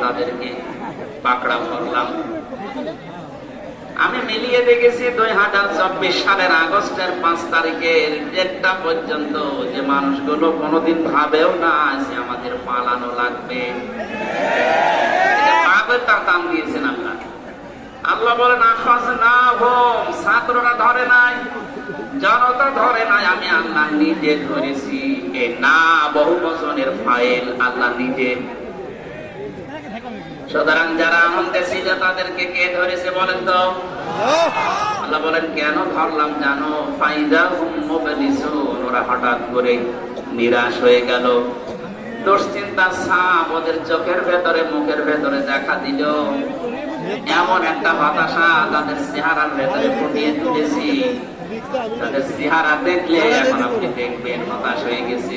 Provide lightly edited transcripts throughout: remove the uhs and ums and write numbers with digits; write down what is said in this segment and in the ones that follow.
তাদেরকে পাকড়াও করলাম। আমি মিলিয়ে দেখেছি 2024 সালের আগস্টের 5 তারিখের ডেটটা পর্যন্ত যে মানুষগুলো কোনোদিন ভাবেও না যে আমাদের পালানো লাগবে, দাম দিয়েছেন আল্লাহ। আল্লাহ বলেন ছাত্ররা ধরে নাই, জনতা ধরে নাই, আমি আল্লাহ নিজে ধরেছি। এই না বহু বছরের ফাইল আল্লাহ নিজে। সুতরাং যারা আমাদের ছিল তাদেরকে কে ধরেছে বলেন তো? আল্লাহ বলেন কেন ধরলাম জানো? ফাইদা হুম মুবলিসুন, ওরা হঠাৎ করে নিরাশ হয়ে গেল। দুশ্চিন্তার ছাপ ওদের চোখের ভেতরে মুখের ভেতরে দেখা দিল। এমন একটা হতাশা তাদের চেহারার ভেতরে ফুটিয়ে তুলেছি, তাদের চেহারা দেখলে এখন আপনি দেখবেন হতাশ হয়ে গেছে।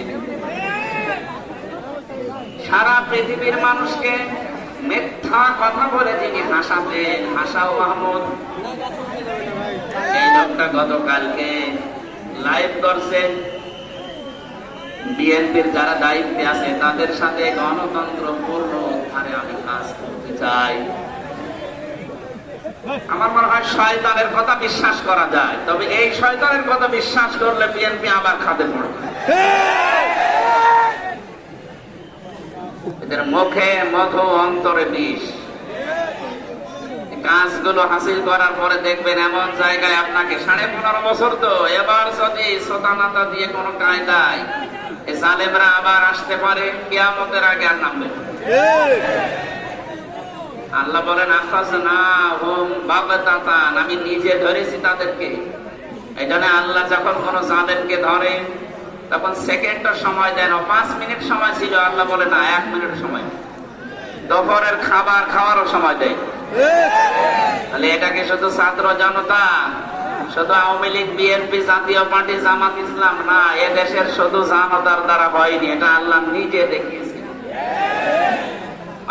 সারা পৃথিবীর মানুষকে মিথ্যা কথা বলে যিনি হাসাতেন, হাসাও মাহমুদ, এই লোকটা গতকালকে লাইভ করছেন। বিএনপির যারা দায়িত্বে আছে তাদের সাথে গণতন্ত্র পূর্ণ উদ্ধারে আমি কাজ করতে চাই। আমার মনে হয় শয়তানের কথা বিশ্বাস করা যায়, তবে এই শয়তানের কথা বিশ্বাস করলে বিএনপি আবার খাদে পড়বে। এদের মুখে মধু, অন্তরে বিষ। কাজগুলো হাসিল করার পরে দেখবেন এমন জায়গায় আপনাকে 15.5 বছর তো, এবার যদি শ্রোতানাতা দিয়ে কোনো কায়দায় জালেমরা আবার আসতে পারে, কিয়ামতের আগে আর নামবে। আল্লাহ বলেন আমি নিজে ধরেছি তাদেরকে। এই জন্য আল্লাহ যখন কোন জালেমকে ধরে তখন সেকেন্ডের সময় দেন, 5 মিনিট সময় ছিল, আল্লাহ বলে না 1 মিনিট সময়। দুপুরের খাবার খাওয়ারও সময় দেয়। তাহলে এটাকে শুধু ছাত্র জনতা, শুধু আওয়ামী লীগ, বিএনপি, জাতীয় পার্টি, জামাত ইসলাম না, এ দেশের শুধু জনতার দ্বারা হয়নি, এটা আল্লাহ নিজে দেখিয়েছে।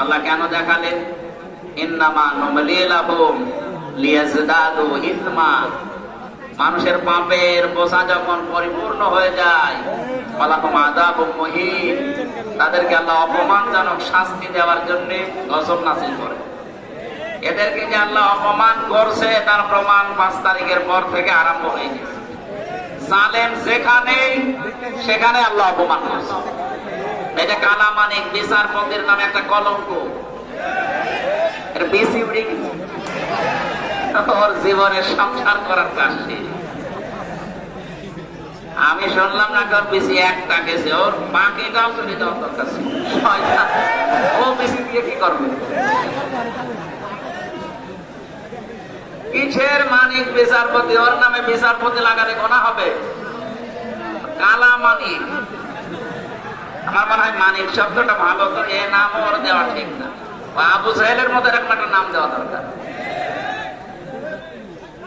আল্লাহ কেন দেখালেন? ইন্নামা নুমলি লাহুম লিয়াজদাদু ইসমা, মানুষের পাপের বোঝা যখন পরিপূর্ণ হয়ে যায়, ওয়ালাহুম আযাবুম মুহিন, তাদেরকে আল্লাহ অপমানজনক শাস্তি দেওয়ার জন্য গজব নাযিল করে। এদেরকে যে আল্লাহ অপমান করছে তার প্রমাণ 5 তারিখের পর থেকে আরম্ভ হয়ে গেছে। জালেম যেখানে সেখানে আল্লাহ অপমান করছে। এটা কালামানিক বিচারপতির নামে একটা কলঙ্ক, এর বেশি উড়ে গেছে। ওর জীবনের সংসার করার কাজ শেষ। আমি শুনলাম না তোর বেশি একটা গেছে, ওর বাকিটাও চলে যাওয়ার দরকার ছিল। ও বেশি দিয়ে কি করবে? কিসের মানিক বিচারপতি? ওর নামে বিচারপতি লাগালে গোনা হবে? কালা মানিক। আমার মনে হয় মানিক শব্দটা ভালো, তো এ নাম ওর দেওয়া ঠিক না। আবু জাহেলের মতো এরকম একটা নাম দেওয়া দরকার।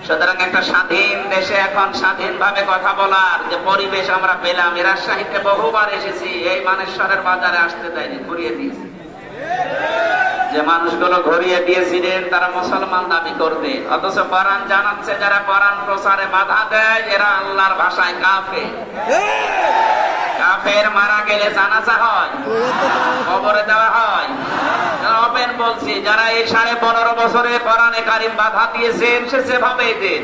সুতরাং একটা স্বাধীন দেশে এখন স্বাধীন ভাবে কথা বলার যে পরিবেশ আমরা পেলাম। রাজশাহীতে বহুবার এসেছি, এই মানেশ্বরের বাজারে আসতে দেয়নি, ঘুরিয়ে দিয়েছি। যে মানুষগুলো ঘুরিয়ে দিয়েছিলেন তারা মুসলমান দাবি করবে, অথচ কোরআন জানাচ্ছে যারা কোরআন প্রচারে বাধা দেয় এরা আল্লাহর ভাষায় কাফের। কাফের মারা গেলে জানাজা হয়, কবরে দেওয়া হয়। ওপেন বলছি, যারা এই 15.5 বছরে কোরআনে কারিম বাধা দিয়েছেন সে যেভাবে দেন,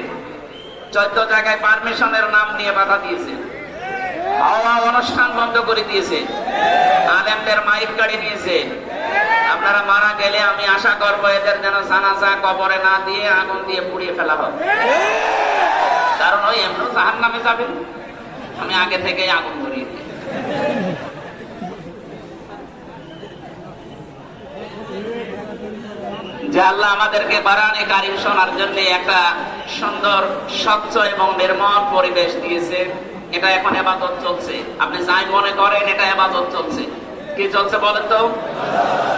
14 জায়গায় পারমিশনের নাম নিয়ে বাধা দিয়েছেন, হাওয়া অনুষ্ঠান বন্ধ করে দিয়েছে, আলেমদের মাইক গাড়ি নিয়েছে। আপনারা মারা গেলে আমি আশা করবো এদের যেন জানাজা কবরে না দিয়ে আগুন দিয়ে পুড়িয়ে ফেলা হবে, কারণ ওই এমন জাহান্নামে যাবেন। আমি আগে থেকেই আগুন ধরিয়ে দিই। যে আল্লাহ আমাদেরকে কোরআনে কারিম শোনার জন্য একটা সুন্দর, স্বচ্ছ এবং নির্মল পরিবেশ দিয়েছে, এটা এখন ইবাদত চলছে। আপনি যাই মনে করেন এটা ইবাদত চলছে। কি চলছে বলেন তো?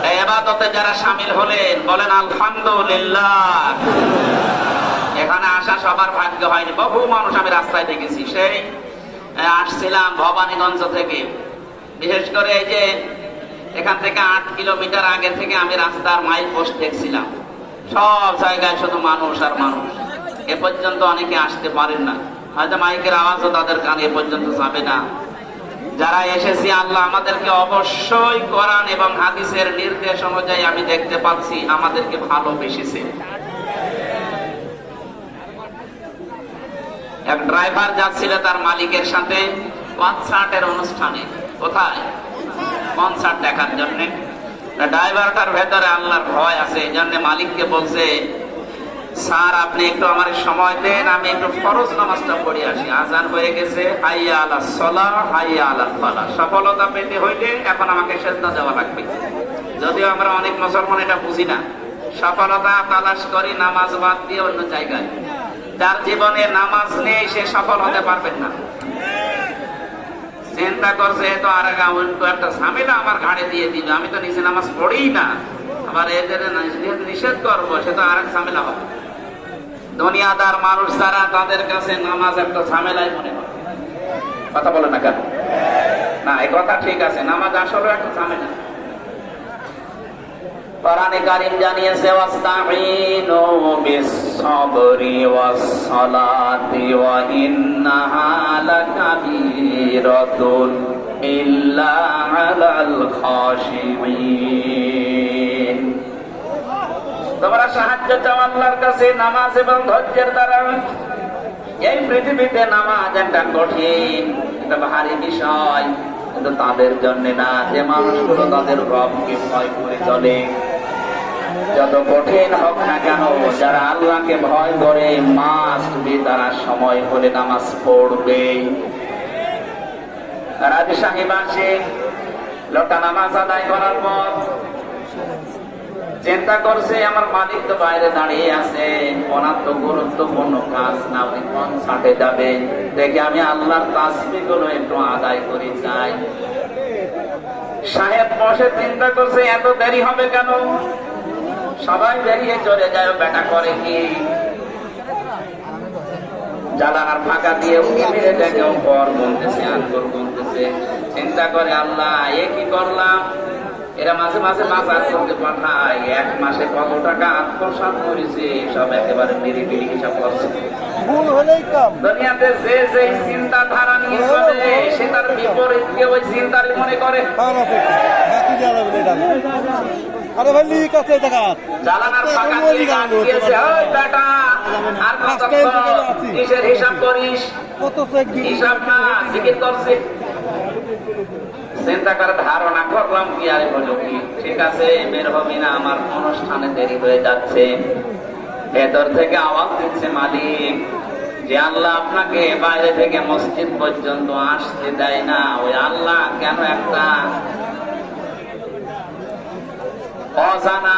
এই ইবাদতে যারা শামিল হলেন বলেন আলহামদুলিল্লাহ। এখানে আসা সবার ভাগ্য হয়নি। বহু মানুষ আমি রাস্তায় দেখেছি। সেই আসছিলাম ভবানীগঞ্জ থেকে, বিশেষ করে এই যে এখান থেকে 8 কিলোমিটার আগে থেকে আমি রাস্তার মাইল পোস্ট দেখছিলাম, সব জায়গায় শুধু মানুষ আর মানুষ। এ পর্যন্ত অনেকে আসতে পারেন না, হয়তো মাইকের আওয়াজও তাদের কানে এ পর্যন্ত যাবে না। যারা এসেছি আল্লাহ আমাদেরকে অবশ্যই কোরআন এবং হাদিসের নির্দেশ অনুযায়ী আমি দেখতে পাচ্ছি আমাদেরকে ভালোবেসেছে। এক ড্রাইভার যাচ্ছিল তার মালিকের সাথে কনসার্টের অনুষ্ঠানে। কোথায়? কনসার্ট দেখার জন্য। ড্রাইভারটার ভেতরে আল্লাহর ভয় আছে, এই জন্য মালিককে বলছে, স্যার আপনি একটু আমার সময় দেন, আমি একটু ফরজ নামাজটা পড়ে আসি, আজান হয়ে গেছে, হাইয়া আলাস সালাহ হাইয়া আলাল ফালাহ। সফলতা পেতে হইলে এখন আমাকে সেজদা দেওয়া লাগবে। যদিও আমরা অনেক মুসলমান এটা বুঝি না, সফলতা তালাশ করি নামাজ বাদ দিয়ে অন্য জায়গায়। যার জীবনে নামাজ নেই সে সফল হতে পারবেন না। চিন্তা করছে তো আর একটা ঝামেলা আমার ঘাড়ে দিয়ে দিবে, আমি তো নিজে নামাজ পড়ি না, আবার এদের নিষেধ করবো, সে তো আর এক ঝামেলা হবে। দুনিয়াদার মানুষ যারা, তাদের কাছে নামাজ একটা ঝামেলাই মনে হয়। কথা বলে না কেন? না, এই কথা ঠিক আছে, নামাজ আসলে একটা ঝামেলা। কোরআনে কারীম জানিয়েছে, ওয়াস্তাঈনু বিস-সাবরি ওয়াস-সালাতি ওয়া ইন্নাহা লাকাবীরাতুন ইল্লা আলাল খাশিঈন। তোমরা সাহায্য চাও আল্লাহর কাছে নামাজ এবং ধৈর্যের দ্বারা। এই পৃথিবীতে নামাজ একটা কঠিন, একটা ভারী বিষয়, কিন্তু তাদের জন্য না যে মানুষগুলো তাদের রবকে ভয় করে চলে। যত কঠিন হোক না কেন, যারা আল্লাহকে ভয় করে মাস্ট বি তারা সময় হলে নামাজ পড়বে। রাজশাহী বাসে লোকটা নামাজ আদায় করার পর চিন্তা করছে, আমার মালিক তো বাইরে দাঁড়িয়ে আছে, ওনার তো গুরুত্বপূর্ণ কাজ না, উনি কনসার্টে যাবে, দেখে আমি আল্লাহর তাসবিহ গুলো একটু আদায় করে যাই। সাহেব বসে চিন্তা করছে এত দেরি হবে কেন, সবাই বেরিয়ে চলে যায়, বেটা করে কি জানালার ফাঁকা দিয়ে উঠে মেরে দেখে পর বলতেছে, আনকর বলতেছে। চিন্তা করে আল্লাহ এ কি করলাম, এরা মাঝে মাঝে বাজার করতে পাঠায়, এক মাসে কত টাকা আত্মসাৎ করেছে সব একেবারে নিরিবিলি হিসাব করছে। দুনিয়াতে যে যে চিন্তাধারা নিয়ে চলে সে তার বিপরীতকে ওই চিন্তারই মনে করে। জালানার ফাঁকা দিয়ে গান দিয়েছে, ওই বেটা আর কিসের হিসাব করিস, হিসাব না জিকির করছে। চিন্তা করে ধারণা করলাম কি আরে হলো কি, ঠিক আছে বের হবি না, আমার অনুষ্ঠানে দেরি হয়ে যাচ্ছে। ভেতর থেকে আওয়াজ দিচ্ছে মালিক যে আল্লাহ আপনাকে বাইরে থেকে মসজিদ পর্যন্ত আসতে দেয় না, ওই আল্লাহ কেন একটা অজানা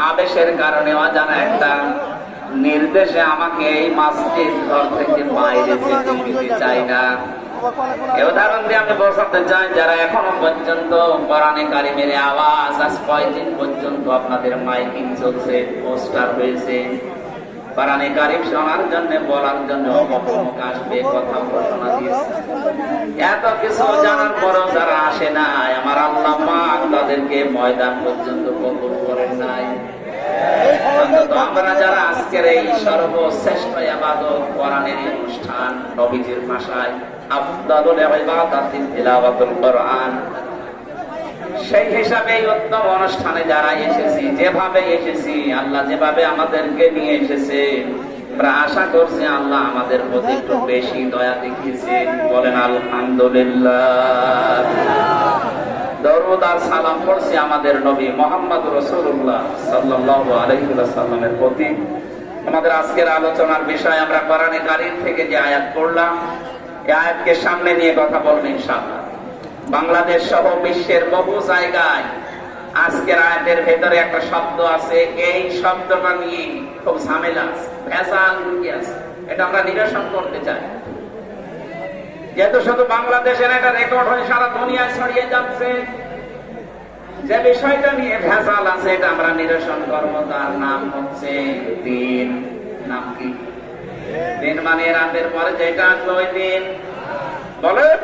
আবেশের কারণে, অজানা একটা নির্দেশে আমাকে এই মসজিদ ঘর থেকে বাইরে যেতে দিতে চাই না। এই উদাহরণ দিয়ে আমি বোঝাতে চাই, যারা এখনো পর্যন্ত কোরআনে কারিমের আওয়াজ, আজ কয়েকদিন পর্যন্ত আপনাদের মাইকিং চলছে, পোস্টার হয়েছে, কোরআনে কারিম শোনার জন্য, বলার জন্য অমুক আসবে, কথা ঘোষণা দিয়েছে, এত কিছু জানার পরও যারা আসে নাই, আমার আল্লাহ পাক তাদেরকে ময়দান পর্যন্ত কবুল করেন নাই। আমরা যারা আজকের এই সর্বশ্রেষ্ঠ ইবাদত কোরআনের অনুষ্ঠান, নবীজির ভাষায় আফদালুল ইবাদাতি তিলাওয়াতুল কোরআন, সেই হিসাবে এই উত্তম অনুষ্ঠানে যারা এসেছি, যেভাবে এসেছি, আল্লাহ যেভাবে আমাদেরকে নিয়ে এসেছে, আমরা আশা করছি আল্লাহ আমাদের প্রতি একটু বেশি দয়া দেখিয়েছেন। বলেন আলহামদুলিল্লাহ। দরুদ আর সালাম পড়ছি আমাদের নবী মুহাম্মদ রাসূলুল্লাহ সাল্লাল্লাহু আলাইহি ওয়াসাল্লামের প্রতি। আমাদের আজকের আলোচনার বিষয়, আমরা কোরআনে কারীম থেকে যে আয়াত পড়লাম, এই আয়াতকে সামনে নিয়ে কথা বলবো ইনশাআল্লাহ। বাংলাদেশ সহ বিশ্বের বহু জায়গায় আজকের আয়াতের ভেতরে একটা শব্দ আছে, এই শব্দটা নিয়ে খুব ঝামেলা আছে, ভেজাল লুকিয়ে আছে, এটা আমরা নিরসন করতে চাই। যেহেতু শুধু বাংলাদেশের একটা রেকর্ড হয়ে সারা দুনিয়ায় ছড়িয়ে যাচ্ছে, যে বিষয়টা নিয়ে ভেজাল আছে এটা আমরা নিরসন করবো। তার নাম হচ্ছে দিন। নাম কি? দিন মানে রাতের পরে যেটা আসবে ওই দিন, বলেন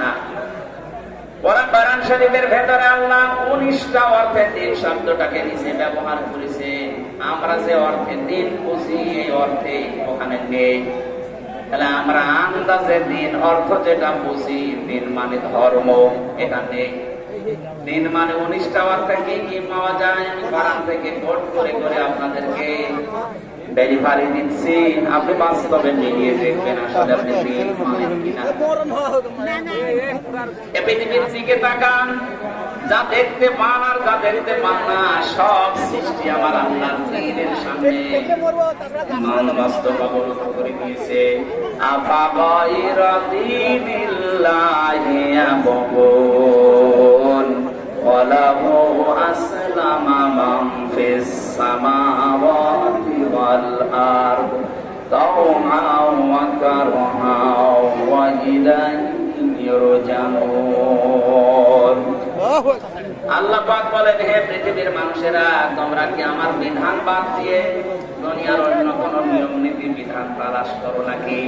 না। কোরআন শরীফের ভেতরে আল্লাহ 19টা অর্থে দিন শব্দটাকে নিচে ব্যবহার করেছে। আমরা যে অর্থে দিন বুঝি এই অর্থে ওখানে নেই। তাহলে আমরা আন্দাজে দিন অর্থ যেটা বুঝি, দিন মানে ধর্ম, এটা নেই। দিন মানে 19টা অর্থে কি কি পাওয়া যায়, আমি কোরআন থেকে কোট করে করে আপনাদেরকে ডেলিভারি দিচ্ছি। আপনি বাস্তবে মিলিয়ে দেখবেন আসলে আপনি দিন মানেন কিনা। পৃথিবীর দিকে তাকান, যা দেখতে পান আর যা দেখতে পান না, সব সৃষ্টি আমার আল্লাহর দ্বীনের সামনে মান বাস্তব অবনত করে দিয়েছে। আফা গায়রা দীনিল্লাহি ইয়াবগুন ওয়ালাহু আসলামা মান ফিস সামাওয়াতি ওয়াল আরদ তাওআন ওয়া কারহান ওয়া ইলাইহি ইরজাউন। আল্লাহ পাক বলেন, হে পৃথিবীর মানুষেরা, তোমরা কি আমার বিধান বাদ দিয়ে দুনিয়ার অন্য কোন নিয়ম নীতি বিধান তালাশ করো নাকি?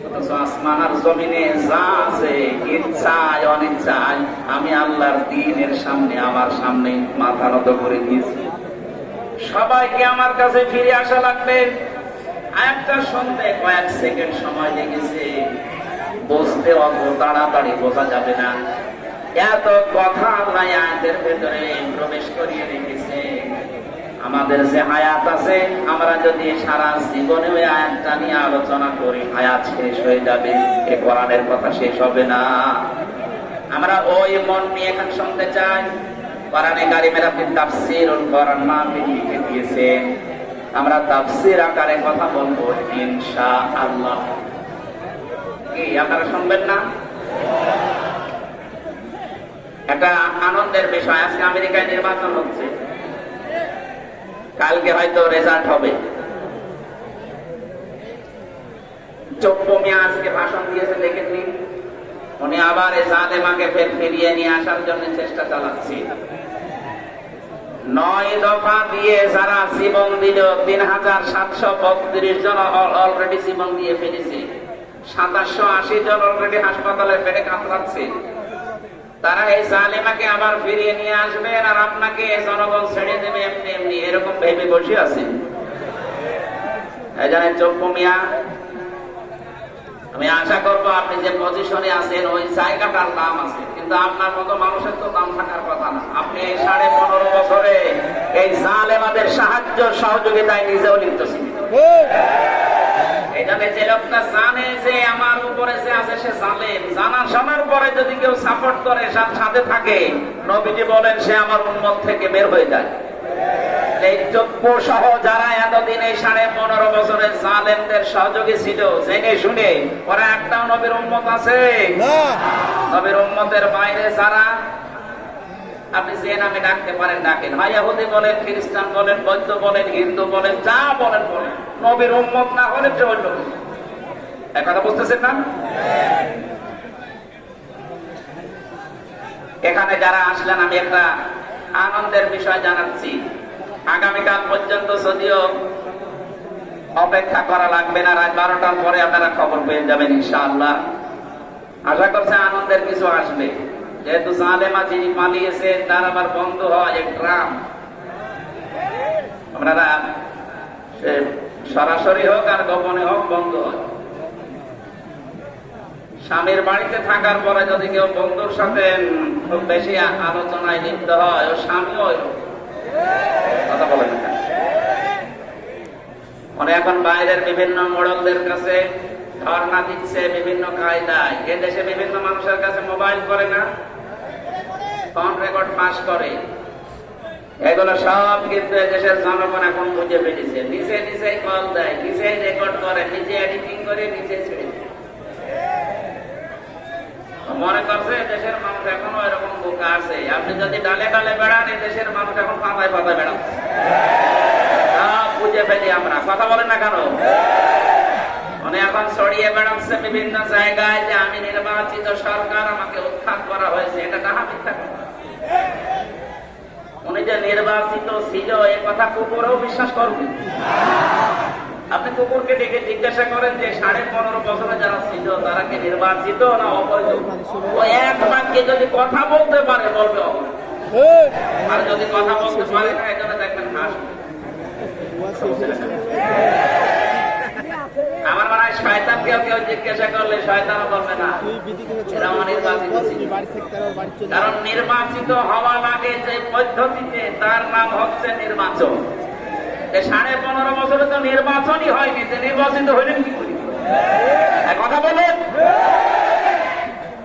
অথচ আসমান আর জমিনে যা আছে, ইচ্ছায় অনিচ্ছায় আমি আল্লাহর দ্বীনের সামনে, আমার সামনে মাথা নত করে দিয়েছি। সবাইকে আমার কাছে ফিরে আসা লাগবে। একটা শুনতে কয়েক সেকেন্ড সময় লেগেছে, বুঝতে অত তাড়াতাড়ি বোঝা যাবে না। এত কথা আল্লাহ আয়াতের ভেতরে প্রবেশ করিয়ে রেখেছে। আমাদের যে হায়াত আছে, আমরা যদি সারা জীবনে ওই আয়াতটা নিয়ে আলোচনা করি, হায়াত শেষ হয়ে যাবে, এ কোরআনের কথা শেষ হবে না। আমরা ওই মন নিয়ে এখন শুনতে চাই। কোরআনে কারিমের আপনি তাফসীরুল কোরআন মাহফিল লিখে দিয়েছেন, আমরা তাফসীর আকারে কথা বলবো ইনশাআল্লাহ। কি আপনারা শুনবেন না? একটা আনন্দের বিষয়, আজকে আমেরিকায় নির্বাচন হচ্ছে, কালকে হয়তো রেজাল্ট হবে। চপ্পু মিয়া আজকে ভাষণ দিয়েছে, দেখেছি। উনি আবার এই জালেমাকে ফের ফিরিয়ে নিয়ে আসার জন্য চেষ্টা চালাচ্ছে। 9 দফা দিয়ে যারা জীবন দিল, 3732 জন অলরেডি জীবন দিয়ে ফেলেছে। 2780 জন অলরেডি হাসপাতালের বেডে কাতরাচ্ছে। তারা এই জালেমাকে আবার ফিরিয়ে নিয়ে আসবেন আর আপনাকে জনগণ ছেড়ে দেবে এমনি এমনি, এরকম ভেবে বসে আছে। এই জানেন চপ্পু মিয়া, আমি আশা করবো আপনি যে পজিশনে আছেন ওই জায়গাটার দাম আছে, কিন্তু আপনার মতো মানুষের তো দাম থাকার কথা না। আপনি এই 15.5 বছরে এই জালেমাদের সাহায্য সহযোগিতায় নিজেও লিপ্ত ছিলেন। এখানে যে লোকটা জানে যে আমার উপরে যে আছে সে জালেম, জানা শোনার পরে যদি কেউ সাপোর্ট করে, সাথে থাকে, নবীজি বলেন সে আমার উম্মত থেকে বের হয়ে যায়। এই চপ্পু সহ যারা এতদিন এই 15.5 বছরে জালেমদের সহযোগী ছিল, জেনে শুনে, ওরা একটাও নবীর উম্মত আছে? নবীর উম্মতের বাইরে যারা, আপনি যে নামে ডাকতে পারেন ডাকেন, হয় ইহুদি বলেন, খ্রিস্টান বলেন, বৌদ্ধ বলেন, হিন্দু বলেন, যা বলেন বলেন, নবীর উম্মত না হলে যে অন্য এক কথা বুঝতেছেন না? এখানে যারা আসলেন, আমি একটা আনন্দের বিষয় জানাচ্ছি। আগামীকাল পর্যন্ত যদিও অপেক্ষা করা লাগবে না, রাত 12টার পরে আপনারা খবর পেয়ে যাবেন ইনশাআল্লাহ। আশা করছে আনন্দের কিছু আসবে। যেহেতু জালেমা যিনি পালিয়েছে তার আবার বন্ধ হয় এক ড্রাম, আপনারা সরাসরি হোক আর গোপনে হোক বন্ধ হয়। স্বামীর বাড়িতে থাকার পরে যদি কেউ বন্ধুর সাথে খুব বেশি আলোচনায় লিপ্ত হয়, ও স্বামীও কথা বলেন না। মানে এখন বাইরের বিভিন্ন মোড়লদের কাছে ধর্ণা দিচ্ছে বিভিন্ন কায়দায়। এদেশে বিভিন্ন মানুষের কাছে মোবাইল করে না, ফোন রেকর্ড পাস করে, এগুলো সব কিন্তু এদেশের জনগণ এখন বুঝে ফেলেছে। নিজে নিজেই কল দেয়, নিজেই রেকর্ড করে, নিজে এডিটিং করে, নিজে ছেড়ে মনে করছে দেশের মানুষ এখনো এরকম বোকা আছে। আপনি যদি ডালে ডালে বেড়ান, এই দেশের মানুষ এখন পাতায় পাতায় বেড়াচ্ছে। সব বুঝে ফেলি আমরা, কথা বলেন না কেন? মানে এখন ছড়িয়ে বেড়াচ্ছে বিভিন্ন জায়গায় যে আমি নির্বাচিত সরকার, আমাকে উৎখাত করা হয়েছে। এটা কাহা মিথ্যা কথা। উনি যে নির্বাচিত ছিল এ কথা কুকুরও বিশ্বাস করবে? আপনি কুকুরকে ডেকে জিজ্ঞাসা করেন যে 15.5 বছরে যারা ছিল তারা কি নির্বাচিত না অবৈধ? ও এক বাক্যে যদি কথা বলতে পারে বলবে অবৈধ, আর যদি কথা বলতে পারে না, এখানে দেখবেন হাসবে। আমার মনে হয় শয়তান কেউ কেউ জিজ্ঞাসা করলে শয়তানও বলবে না এরা অনির্বাচিত ছিল। কারণ নির্বাচিত হওয়া লাগে যে পদ্ধতিতে, তার নাম হচ্ছে নির্বাচন। 15.5 বছরে তো নির্বাচনই হয়নি, যে নির্বাচিত হইলেন কি করি? কথা বলেন।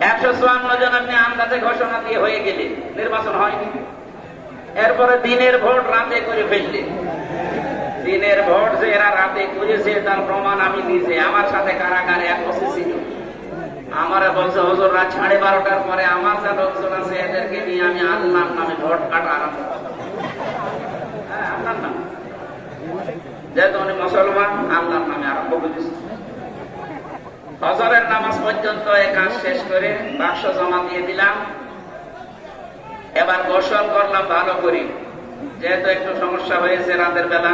154 জন আপনি আন্দাজে ঘোষণা দিয়ে হয়ে গেলে, নির্বাচন হয়নি। এরপরে দিনের ভোট রাতে করে ফেললে। দিনের ভোট যে এরা রাতে করেছে তার প্রমাণ আমি নিজে, আমার সাথে কারাগারে এক বছর ছিল। আমার বলছে হুজুর রাত 12:30টার পরে আমার যা লোকজন আছে এদেরকে নিয়ে আমি আল্লাহর নামে ভোট কাটা আরম্ভ করব। হ্যাঁ, আল্লাহর নাম, যেহেতু উনি মুসলমান, আল্লাহর নামে আরম্ভ করেছি। ফজরের নামাজ পর্যন্ত এই কাজ শেষ করে বাক্স জমা দিয়ে দিলাম। এবার গোসল করলাম ভালো করে, যেহেতু একটু সমস্যা হয়েছে রাতের বেলা।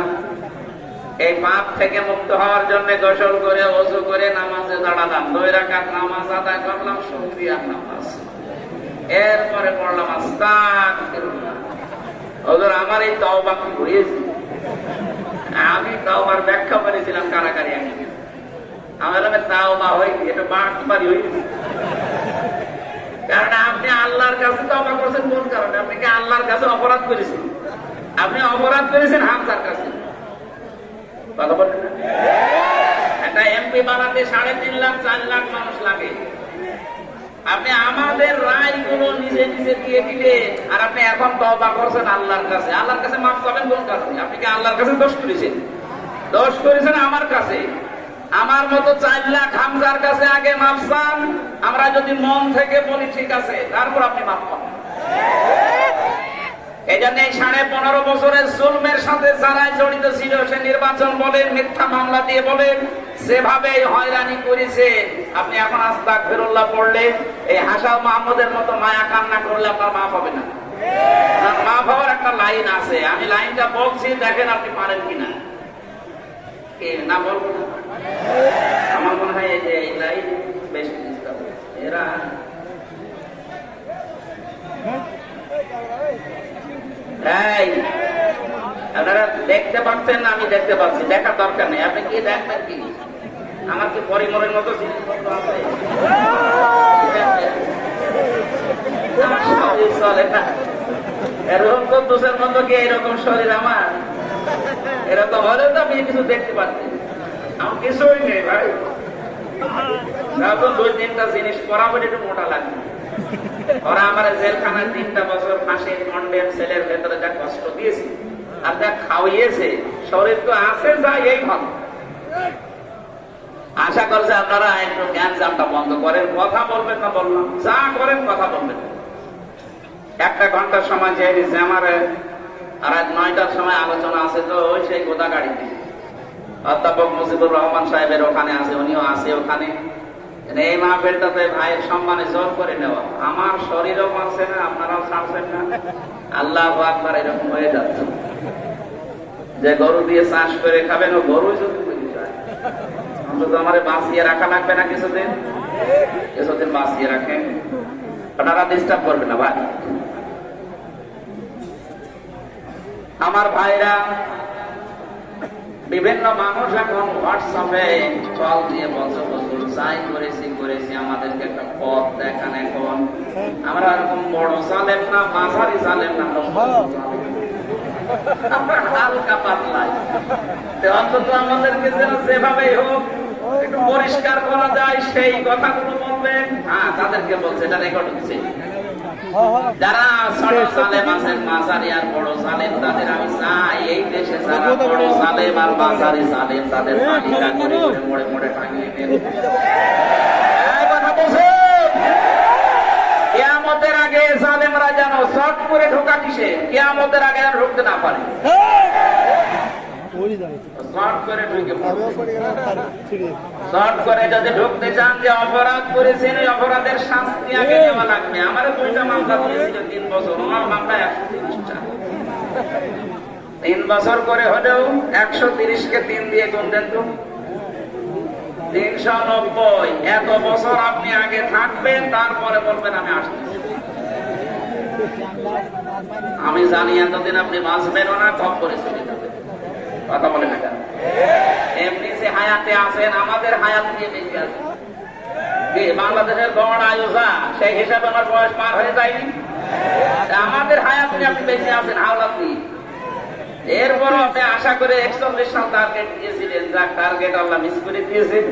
এই পাপ থেকে মুক্ত হওয়ার জন্য গোসল করে ওযু করে নামাজে দাঁড়ালাম। 2 রাকাত নামাজ আদায় করলাম, শুকরিয়ার নামাজ। এরপরে পড়লাম আস্তাগফিরুল্লাহ। হুজুর আমার এই তওবা কি হয়েছে? আমি তওবার ব্যাখ্যা করেছিলাম কারাগারে। আমার তওবা হয়নি, এটা বাটপারি হয়েছে। কারণ আপনি আল্লাহর কাছে তওবা করছেন কোন কারণে? আপনি কি আল্লাহর কাছে অপরাধ করেছেন? আপনি অপরাধ করেছেন হামজার কাছে। কথা বলেন না? একটা এমপি বানাতে 3.5 লাখ 4 লাখ মানুষ লাগে। আপনি আমাদের রায়গুলো নিজে নিজে দিয়ে দিলেন, আর আপনি এখন তওবা করছেন আল্লাহর কাছে। আল্লাহর কাছে মাফ চাবেন কোন কারণে? আপনি কি আল্লাহর কাছে দোষ করেছেন? দোষ করেছেন আমার কাছে। আমার মতো 4 লাখ হামজার কাছে আগে মাফ চান। আমরা যদি মন থেকে বলি ঠিক আছে, তারপর আপনি মাফ পাবেন। এই জন্য এই 15.5 বছরের জুলমের সাথে যারা জড়িত ছিল, সে নির্বাচন বলেন, মিথ্যা মামলা দিয়ে বলেন, যেভাবে হয়রানি করেছে, আপনি এখন আস্তাগফিরুল্লাহ পড়লে, এই হাসান মাহমুদের মতো মায়া কান্না করলে আপনার মাফ হবে না। মাফ হওয়ার একটা লাইন আছে, আমি লাইনটা বলছি, দেখেন আপনি পারেন কিনা। না বলবো না, আমার মনে হয় এই যে এই লাইন বেশি এরা আপনারা দেখতে পাচ্ছেন না? আমি দেখতে পাচ্ছি, দেখার দরকার নেই। আপনি কি দেখবেন কি? আমার কি পরিমলের মতো জিনিসপত্র আছে? চলে না এরকম কদ্দুসের মতো কি এরকম শরীর আমার? এরকম হলে তো আমি কিছু দেখতে পাচ্ছি। আমার কিছুই নেই ভাই। 2-3টা জিনিস করাবো, একটু মোটা লাগবে। ওরা আমার জেলখানায় 3টা বছর ফাঁসির কন্ডেম সেলের ভেতরে যা কষ্ট দিয়েছে আর যা খাওয়িয়েছে, শরীর তো আছে যা এই ভালো। আশা করছে আপনারা একটু জ্ঞান জামটা বন্ধ করেন, কথা বলবেন না বললাম, যা করেন কথা বলবেন। 1 ঘন্টার সময় চেয়ে দিচ্ছে আমার, আর 9টার সময় আলোচনা আছে, তো ওই সেই গোদা গাড়িতে অধ্যাপক মুজিবুর রহমান সাহেবের ওখানে আছে, উনিও আছে ওখানে। এই মাহফিলটাতে ভাইয়ের সম্মানে জোর করে নেওয়া, আমার শরীরও মানছে না, আপনারাও ছাড়ছেন না। আল্লাহু আকবার, এরকম হয়ে যাচ্ছে যে গরু দিয়ে চাষ করে খাবেন, ও গরু যদি অন্তত আমার বাঁচিয়ে রাখা লাগবে না কিছুদিন। কিছুদিন বাঁচিয়ে রাখেন, আপনারা ডিস্টার্ব করবেন না ভাই। আমার ভাইরা, বিভিন্ন মানুষ এখন হোয়াটসঅ্যাপে কল দিয়ে বলছে হুজুর যাই করেছি আমাদেরকে একটা পথ দেখান। এখন আমরা এরকম বড় জালেম না, মাঝারি জালেম না, হালকা পাতলাই, অন্তত আমাদেরকে যেন যেভাবেই হোক একটু পরিষ্কার করা যায় সেই কথাগুলো বলবেন। হ্যাঁ, তাদেরকে বলছে, এটা রেকর্ড হচ্ছে। যারা ছোট জালেম আছেন, মাঝারি আর বড় জালেম, তাদের আমি চাই এই দেশে যারা বড় জালেম আর মাঝারি জালেম, তাদের মাটিটা করে মোড়ে মোড়ে টাঙিয়ে দেন। কিয়ামতের আগে জালেমরা যেন শর্ট করে ঢোকা কিসে, কিয়ামতের আগে যেন ঢুকতে না পারে। শর্ট করে যদি ঢুকতে চান, যে অপরাধ করেছেন ওই অপরাধের শাস্তি আগে নেওয়া লাগবে। আমার 2টা মামলা করেছিল 3 বছর, আমার মামলা 130টা। 3 বছর করে হলেও 130কে 3 দিয়ে গুণ দেন তো 390। এত বছর আপনি আগে থাকবেন, তারপরে বলবেন আমি আসতেছি। আমি জানি এতদিন আপনি বাঁচবেন না, কম করে চলে যাবেন। কথা বলে না কেন? এমনি যে হায়াতে আছেন, আমাদের হায়াত নিয়ে বেঁচে আছেন। বাংলাদেশের গড় আয়ু যা, সেই হিসাবে আমার বয়স পার হয়ে যায়নি। আমাদের হায়াত নিয়ে আপনি বেঁচে আছেন হাওলাত দিয়ে। এরপরও আপনি আশা করে 41 সাল টার্গেট দিয়েছিলেন, যার টার্গেট আল্লাহ মিস করে দিয়েছেন।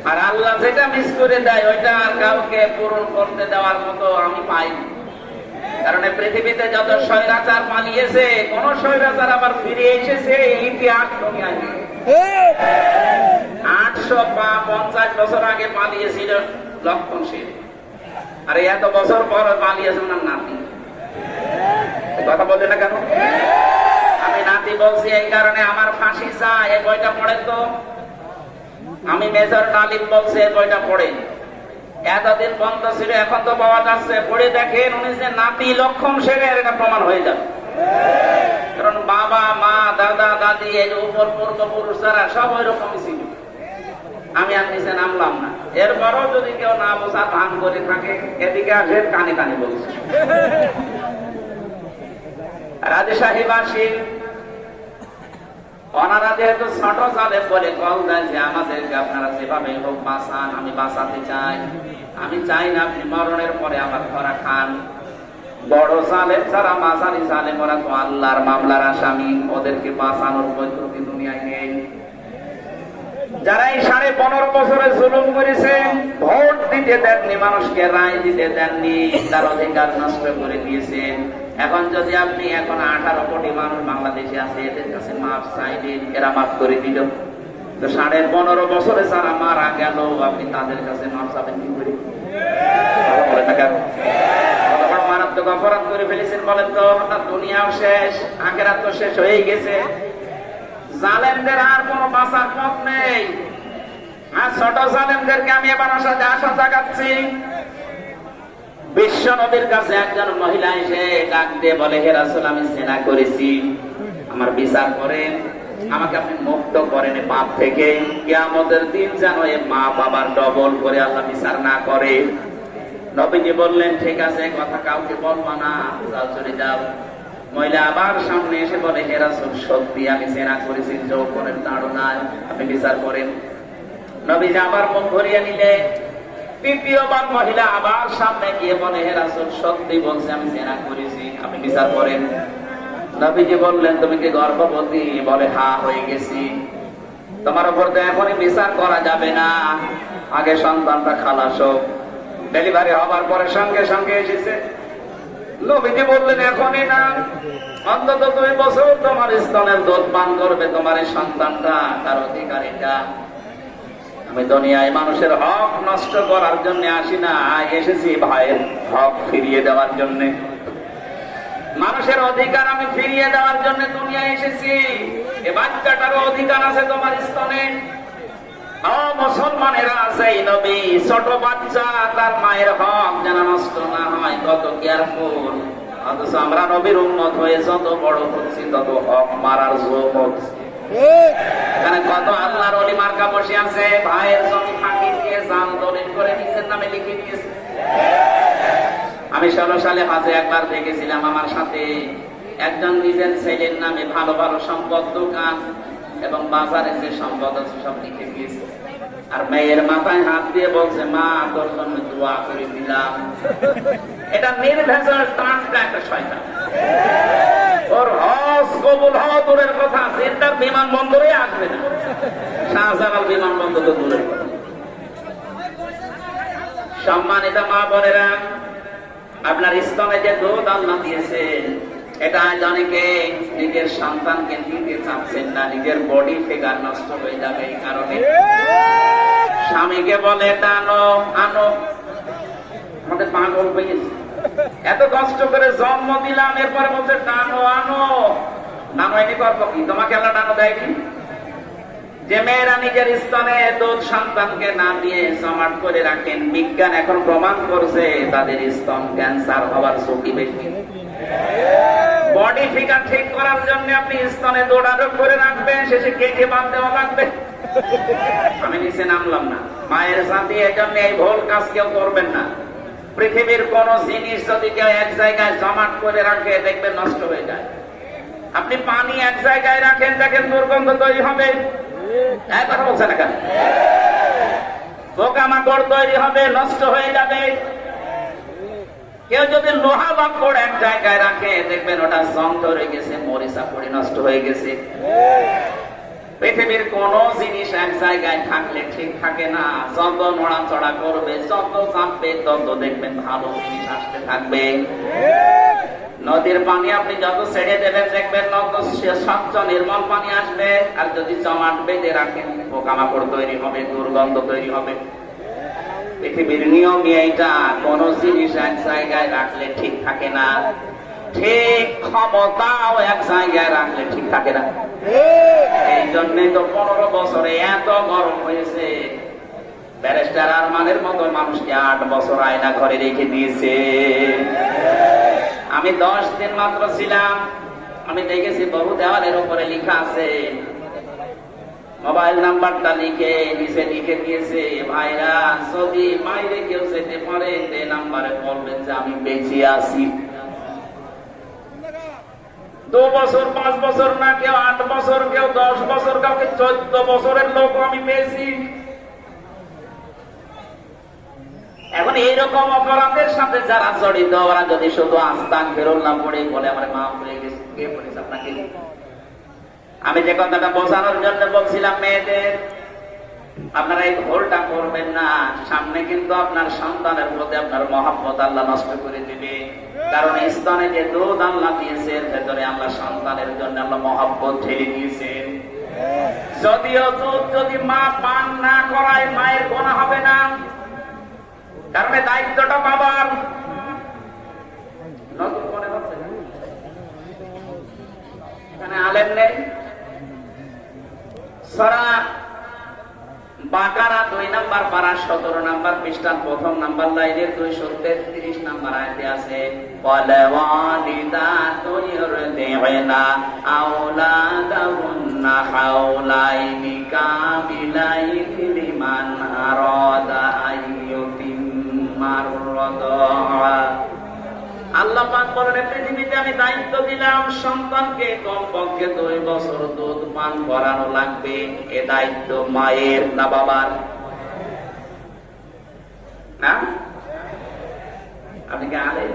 আর আল্লাহ যেটা মিস করে দেয় ওইটা আর কাউকে পূরণ করতে দেওয়ার মতো আমি পাইনি। কারণ পৃথিবীতে যত স্বৈরাচার পালিয়েছে, কোন স্বৈরাচার আবার ফিরে এসেছে ইতিহাস দুনিয়ায় 850 বছর আগে পালিয়েছিল লক্ষণ সেন, আর এত বছর পর পালিয়েছে ওনার নাতি। কথা বলছে না কেন? আমি নাতি বলছি এই কারণে, আমার ফাঁসি চাই। এই বইটা পড়েন তো। আমি মেজর তালিব বলছি এই বইটা পড়েন। এতদিন বন্ধ ছিল, এখন তো পাওয়া যাচ্ছে। পড়ে দেখেন উনি যে নাতি লক্ষণ সেনের, এটা প্রমাণ হয়ে যাবে। কারণ বাবা মা দাদা দাদি এই যে উপর পূর্বপুরুষ যারা সব ওই রকমই ছিল। আমি আর নিচে নামলাম না। এরপরও যদি কেউ না বোঝা ভান করে থাকে, এদিকে আসে কানে কানে বলছে। রাজশাহীবাসী ওনারা যেহেতু ছোট জালেম বলে কল দেয় যে আমাদেরকে আপনারা যেভাবে হোক বাঁচান, আমি বাঁচাতে চাই। আমি চাই না আপনি মরণের পরে আমার ধরা খান। বড় জালেম যারা, মাঝারি জালেম, ওরা তো আল্লাহর মামলার আসামি, ওদেরকে বাঁচানোর পদ্ধতি দুনিয়ায় নেই। যারা এই 15.5 বছরে জুলুম করেছে, ভোট দিতে দেননি, মানুষকে রায় দিতে দেননি, তার অধিকার নষ্ট করে দিয়েছেন। এখন যদি আপনি এখন 18 কোটি মানুষ বাংলাদেশে আছে, এদের কাছে মাফ চাইলেন, এরা মাফ করে দিল। তো 15.5 বছরে যারা মারা গেল, আপনি তাদের কাছে মাফ চাবেন কি করে? বলেন না কেন? মারাত্মক অপরাধ করে ফেলেছেন বলেন তো। দুনিয়াও শেষ, আখিরাত তো শেষ হয়ে গেছে। জালেমদের আর কোন বাঁচার পথ নেই। আর ছোট জালেমদেরকে আমি এবার আশা জাগাচ্ছি। বিশ্ব নবীর কাছে একজন মহিলা এসে ডাক দিয়ে বলে, হে রাসূল, আমি জিনা করেছি, আমার বিচার করেন, আমাকে আপনি মুক্ত করেন পাপ থেকে। কিয়ামতের দিন যেন এ মা বাবার ডবল করে আল্লাহ বিচার না করে। নবীজি বললেন, ঠিক আছে, কথা কাউকে বলবা না, যাও চলে যাও। মহিলা আবার সামনে এসে বলে, হে রাসূল, সত্যি আমি জিনা করেছি, যৌবনের তাড়নায়, আপনি বিচার করেন। নবীজি আবার মুখ ঘুরিয়ে নিলে। তৃতীয়বার মহিলা আবার সামনে গিয়ে বলে, হে রাসূল, সত্যি বলছি আমি জিনা করেছি, আপনি বিচার করেন। নবীজি বললেন, তুমি কি গর্ভবতী? বলে, হ্যাঁ, হয়ে গেছি। তোমার উপর তো এখনই বিচার করা যাবে না, আগে সন্তানটা খালাস হোক। ডেলিভারি হবার পরে সঙ্গে সঙ্গে এসেছে। নবীজি বললেন, এখনই না, অন্তত 2 বছর তোমার স্তনের দুধ পান করবে তোমার এই সন্তানটা, তার অধিকার এটা। আমি দুনিয়ায় মানুষের হক নষ্ট করার জন্য আসি না, এসেছি ভাইয়ের হক ফিরিয়ে দেওয়ার জন্য। মানুষের অধিকার আমি ফিরিয়ে দেওয়ার জন্য দুনিয়ায় এসেছি। এ বাচ্চাটারও অধিকার আছে তোমার স্তনে। মুসলমানেরা আছে, নবী ছোট বাচ্চা, তার মায়ের হক যেন নষ্ট না হয়, কত কেয়ারফুল। অথচ আমরা নবীর উম্মত হয়ে যত বড় হচ্ছি, তত হক মারার জোর হচ্ছে। এখানে কত আল্লাহর ওলি মার্কা বসে আছে, ভাইয়ের জমি ফাঁকি দিয়ে জাল দলিল করে নিজের নামে লিখে দিয়েছে। আমি 16 সালে হাজে একবার দেখেছিলাম, আমার সাথে একজন নিজের ছেলের নামে ভালো ভালো সম্পদ, দোকান এবং বাজারে যে সম্পদ আছে সব লিখে দিয়েছে। আর মেয়ের মাথায় হাত দিয়ে বলছে, মা তোর জন্য দোয়া করে দিলাম। এটা নির্ভেজাল টানটা একটা শয়তান। ওর হজ কবুল হওয়া দূরের কথা, সেন্টার বিমানবন্দরে আসবে না। শাহজালাল বিমানবন্দর তো দূরের কথা। সম্মানিত মা বোনেরা, আপনার স্তনে যে দুধ আল্লাহ দিয়েছেন, এটা আজ অনেকে নিজের সন্তানকে দিতে চাচ্ছেন না, নিজের বডি ফিগার নষ্ট হয়ে যাবে এই কারণে। স্বামীকে বলে, টানো আনো, আমাদের পাগল হয়ে গেছে। এত কষ্ট করে জন্ম দিলাম, এরপরে বলছে টানো আনো। নানো এনে করবো কি? তোমাকে আল্লাহ টানো দেয়নি? যে মেয়েরা নিজের স্তনে দুধ সন্তানকে না দিয়ে জমাট করে রাখেন, বিজ্ঞান এখন প্রমাণ করছে তাদের স্তন ক্যান্সার হওয়ার ঝুঁকি বেশি। বডি ফিগার ঠিক করার জন্য আপনি স্তনে দৌড়াদৌড় করে রাখবেন, শেষে কেটে বাদ দেওয়া লাগবে। আমি নিচে নামলাম না। মায়ের সাথে এজন্য এই ভুল কাজ কেউ করবেন না। পৃথিবীর কোন জিনিস যদি কেউ এক জায়গায় জমাট করে রাখে, দেখবেন নষ্ট হয়ে যায়। আপনি পানি এক জায়গায় রাখেন, দেখেন দুর্গন্ধ তৈরি হবে, এক কথা বলছে না কেন? পোকামাকড় তৈরি হবে, নষ্ট হয়ে যাবে। কেউ যদি লোহা বাক্কড় এক জায়গায় রাখে, দেখবেন ওটা জং ধরে গেছে, মরিচা পড়ে নষ্ট হয়ে গেছে। পৃথিবীর কোন জিনিস এক জায়গায় থাকলে ঠিক থাকে না। যত নড়াচড়া করবে, যত চাপবে, তত দেখবেন ভালো জিনিস আসতে থাকবে। নদীর পানি আপনি যত ছেড়ে দেবেন, দেখবেন তত স্বচ্ছ নির্মল পানি আসবে। আর যদি জমাট বেঁধে রাখেন, পোকামাকড় তৈরি হবে, দুর্গন্ধ তৈরি হবে। পৃথিবীর নিয়ম এইটা, কোন জিনিস এক জায়গায় রাখলে ঠিক থাকে না, ঠিক ক্ষমতাও এক জায়গায় রাখলে ঠিক থাকে না। এই জন্যই তো 15 বছরে এত গরম হয়েছে। ব্যারিস্টার আরমানের মতো মানুষকে 8 বছর আয়না ঘরে রেখে দিয়েছে। আমি 10 দিন মাত্র ছিলাম, আমি দেখেছি বহু দেওয়ালের উপরে লেখা আছে, মোবাইল নাম্বারটা লিখে নিচে লিখে দিয়েছে, ভাইরা যদি বাইরে কেউ যেতে পারে, এই নাম্বারে বলবেন যে আমি বেঁচে আছি। 2 বছর, 5 বছর না, কেউ 8 বছর, কেউ 10 বছর, কাউকে 14 বছরের লোক আমি পেয়েছি। এখন এইরকম অপরাধের সাথে যারা জড়িত, ওরা যদি শুধু আস্তাগফিরুল্লাহ পড়ে বলে আমার মাফ হয়ে গেছে, কে বলেছে আপনাকে? আমি যে কথাটা বোঝানোর জন্য বলছিলাম, মেয়েদের আপনারা এই ভুলটা করবেন না। সামনে কিন্তু আপনার সন্তানের প্রতি আপনার মহব্বত আল্লাহ নষ্ট করে দিবে। কারণ স্তনে যে দুধ আল্লাহ দিয়েছে, এর ভেতরে আল্লাহ সন্তানের জন্য আল্লাহ মহব্বত ঢেলে দিয়েছেন। যদিও দুধ যদি মা পান না করায়, মায়ের গোনা হবে না, কারণ দায়িত্বটা বাবার। নতুন মনে হচ্ছে এখানে আলেম নেই। সূরা বাকারা 2 নম্বর পারা 17 নম্বর পৃষ্ঠার 1ম নম্বর লাইনের 233 নম্বর আয়াতে আছে, ওয়ালা ওয়ালিদাতু ইরদি'না আওলাদাহুন্না হাওলাইনি কামিলাইনি লিমান আরাদা আইয়ুতিম্মার রাদা। আল্লাহ পাক বলেন, পৃথিবীতে আমি দায়িত্ব দিলাম সন্তানকে কমপক্ষে 2 বছর দুধ পান করানো লাগবে। এ দায়িত্ব মায়ের না বাবার? না? আপনি কি আলেম?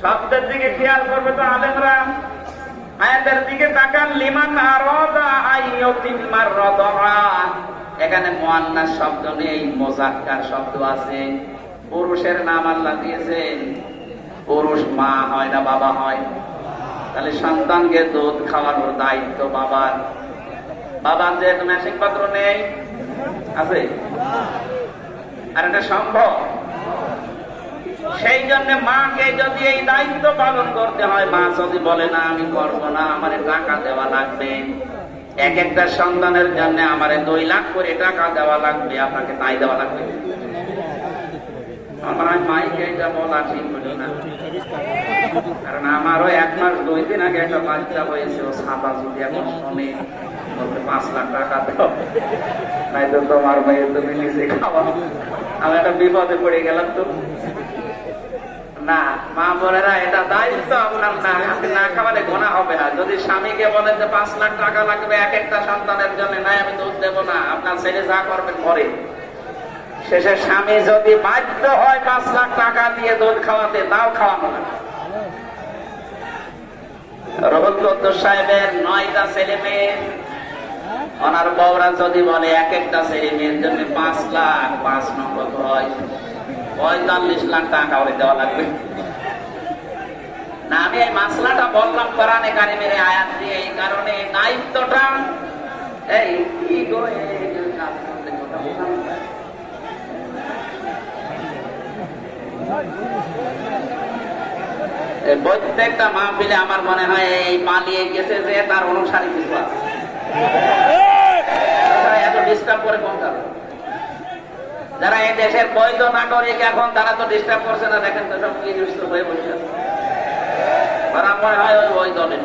শব্দের দিকে খেয়াল করবে তো আলেমরা। আয়াতের দিকে তাকান, লিমান আরাদা আইয়ুতিম্মার রাদা। এখানে মুআন্নাস শব্দ নেই, মুযাক্কার শব্দ আছে। পুরুষের নাম আল্লাহ দিয়েছেন, পুরুষ মা হয় না বাবা হয়? তাহলে সন্তানকে দুধ খাওয়ানোর দায়িত্ব বাবার। বাবার যেহেতু মেশিন পত্র নেই, আছে? আর এটা সম্ভব? সেই জন্য মাকে যদি এই দায়িত্ব পালন করতে হয়, মা যদি বলে না আমি করবো না, আমার টাকা দেওয়া লাগবে, এক একটা সন্তানের জন্য আমার 2 লাখ করে টাকা দেওয়া লাগবে, আপনাকে তাই দেওয়া লাগবে? আমার মাইকে এটা বলা ঠিক হলো না, কারণ আমারও 1 মাস 2 দিন আগে একটা বাচ্চা হয়েছে, ও ছাপা যদি এখন শুনে 5 লাখ টাকা দাও, তাই তো তোমার মেয়ে তুমি নিজে খাওয়া। আমি একটা বিপদে পড়ে গেলাম তো। না, মা বোনেরা, এটা দায়িত্ব আপনার না। আপনি না খাওয়ালে গোনা হবে না। যদি স্বামীকে বলেন যে 5 লাখ টাকা লাগবে এক একটা সন্তানের জন্য, নাই আমি দুধ দেবো না, আপনার ছেলে যা করবেন করে। শেষে স্বামী যদি বাধ্য হয় 5 লাখ টাকা দিয়ে দুধ খাওয়াতে, তাও খাওয়ানো না। রহমতুল্লাহ সাহেবের 9টা ছেলে মেয়ে, ওনার বউরা যদি বলে এক একটা ছেলে মেয়ের জন্য 5 লাখ, 5 নম্বর হয় 45 লাখ টাকা ওরে দেওয়া লাগবে না। আমি এই মাসলাটা বললাম কোরআনে কারিমের আয়াত দিয়ে, এই কারণে দায়িত্বটা এই কি গো, প্রত্যেকটা মাহফিলে আমার মনে হয় এই পালিয়ে গেছে যে তার অনুসারী কিছু আছে, এত ডিস্টার্ব করে কোন কারণে? যারা এই দেশের বৈধ নাগরিক এখন, তারা তো ডিস্টার্ব করছে না। দেখেন তো সব কি দুষ্ট হয়ে বসে আছে। তারা মনে হয় ওই দলের।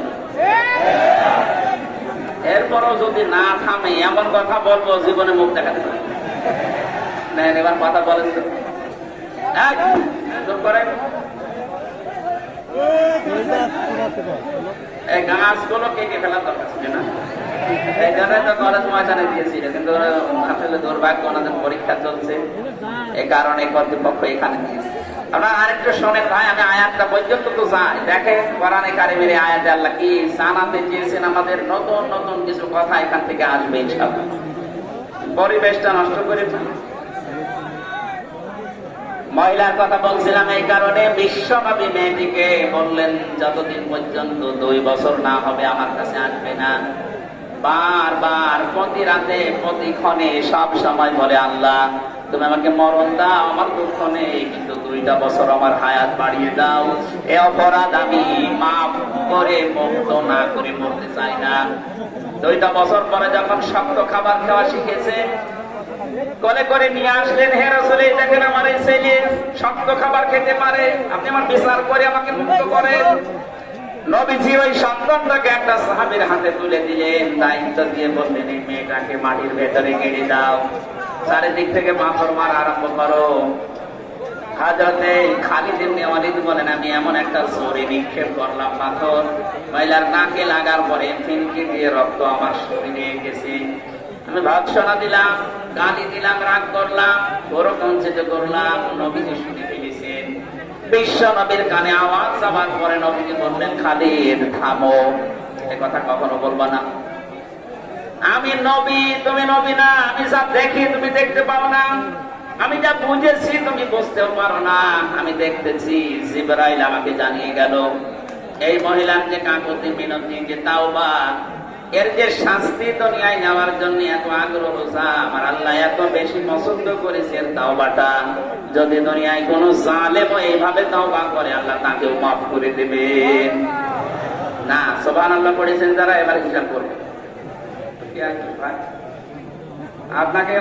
এরপরও যদি না থামে, এমন কথা বলবো জীবনে মুখ দেখাতে পারে। এবার কথা বলেন তো, চুপ করে। এই গাছগুলো কেটে ফেলার দরকার ছিল না, এই জন্য তো কলেজ ময়দানে দিয়েছিল, কিন্তু আসলে দুর্ভাগ্য ওনাদের পরীক্ষা চলছে, এই কারণে কর্তৃপক্ষ এখানে দিয়েছে। আপনারা আরেকটু শোনেন ভাই, আমি আয়াতটা পর্যন্ত তো চাই। দেখেন কোরআনে কারিমের আয়াতে আল্লাহ কি জানাতে চেয়েছেন আমাদের, নতুন নতুন কিছু কথা এখান থেকে আসবে ইনশাআল্লাহ। পরিবেশটা নষ্ট করে মহিলার কথা বলছিলাম এই কারণে, বিশ্বনবী মেয়েটিকে বললেন যতদিন পর্যন্ত 2 বছর না হবে আমার কাছে আসবে না। বারবার প্রতি রাতে প্রতি ক্ষণে সব সময় বলে, আল্লাহ তুমি আমাকে মরণ দাও, আমার দুঃখ নেই, কিন্তু 2টা বছর আমার হায়াত বাড়িয়ে দাও। এ অপরাধ আমি মাফ করে মুক্ত না করে মরতে চাই না। 2টা বছর পরে যখন শক্ত খাবার খাওয়া শিখেছে, কোলে করে নিয়ে আসলেন, হে রাসূল এই দেখেন আমার এই ছেলে শক্ত খাবার খেতে পারে, আপনি আমার বিচার করে আমাকে মুক্ত করেন। নবীজি ওই সন্তানটাকে একটা সাহাবীর হাতে তুলে দিলেন, দায়িত্ব দিয়ে বললেন এই মেয়েটাকে মাটির ভেতরে গেড়ে দাও, চারিদিক থেকে পাথর মারা আরম্ভ করো। হযরতে খালিদ ইবনে ওয়ালিদ বলেন, আমি এমন একটা ছুরি নিক্ষেপ করলাম পাথর, মহিলার নাকে লাগার পরে ফিনকি দিয়ে রক্ত আমার শরীরে গেছে। আমি ভৎসনা দিলাম, গালি দিলাম, রাগ করলাম, বড় কঞ্চিত করলাম, নবীজি শুনে ফেলেছেন। বিশ্ব নবীর কানে আওয়াজ যাবার পরে নবীজি বললেন, খালিদ থামো, এ কথা কখনো বলবা না। আমি নবী, তুমি নবী না। আমি যা দেখি তুমি দেখতে পাও না, আমি যা বুঝেছি তুমি বুঝতেও পারো না। আমি দেখতেছি, জিবরাইল আমাকে জানিয়ে গেল এই মহিলার যে কাকুতি মিনতি, যে তাওবা, এর যে শাস্তি দুনিয়ায় নেওয়ার জন্য এত আগ্রহ, আমার আল্লাহ এত বেশি পছন্দ করেছে এর তাওবাটা। যদি দুনিয়ায় কোন জালেম এইভাবে তাওবা করে, আল্লাহ তাকেও মাফ করে দেবেন না। সুবহানাল্লাহ পড়েছেন যারা, এবার হিসাব করবেন আপনাকে।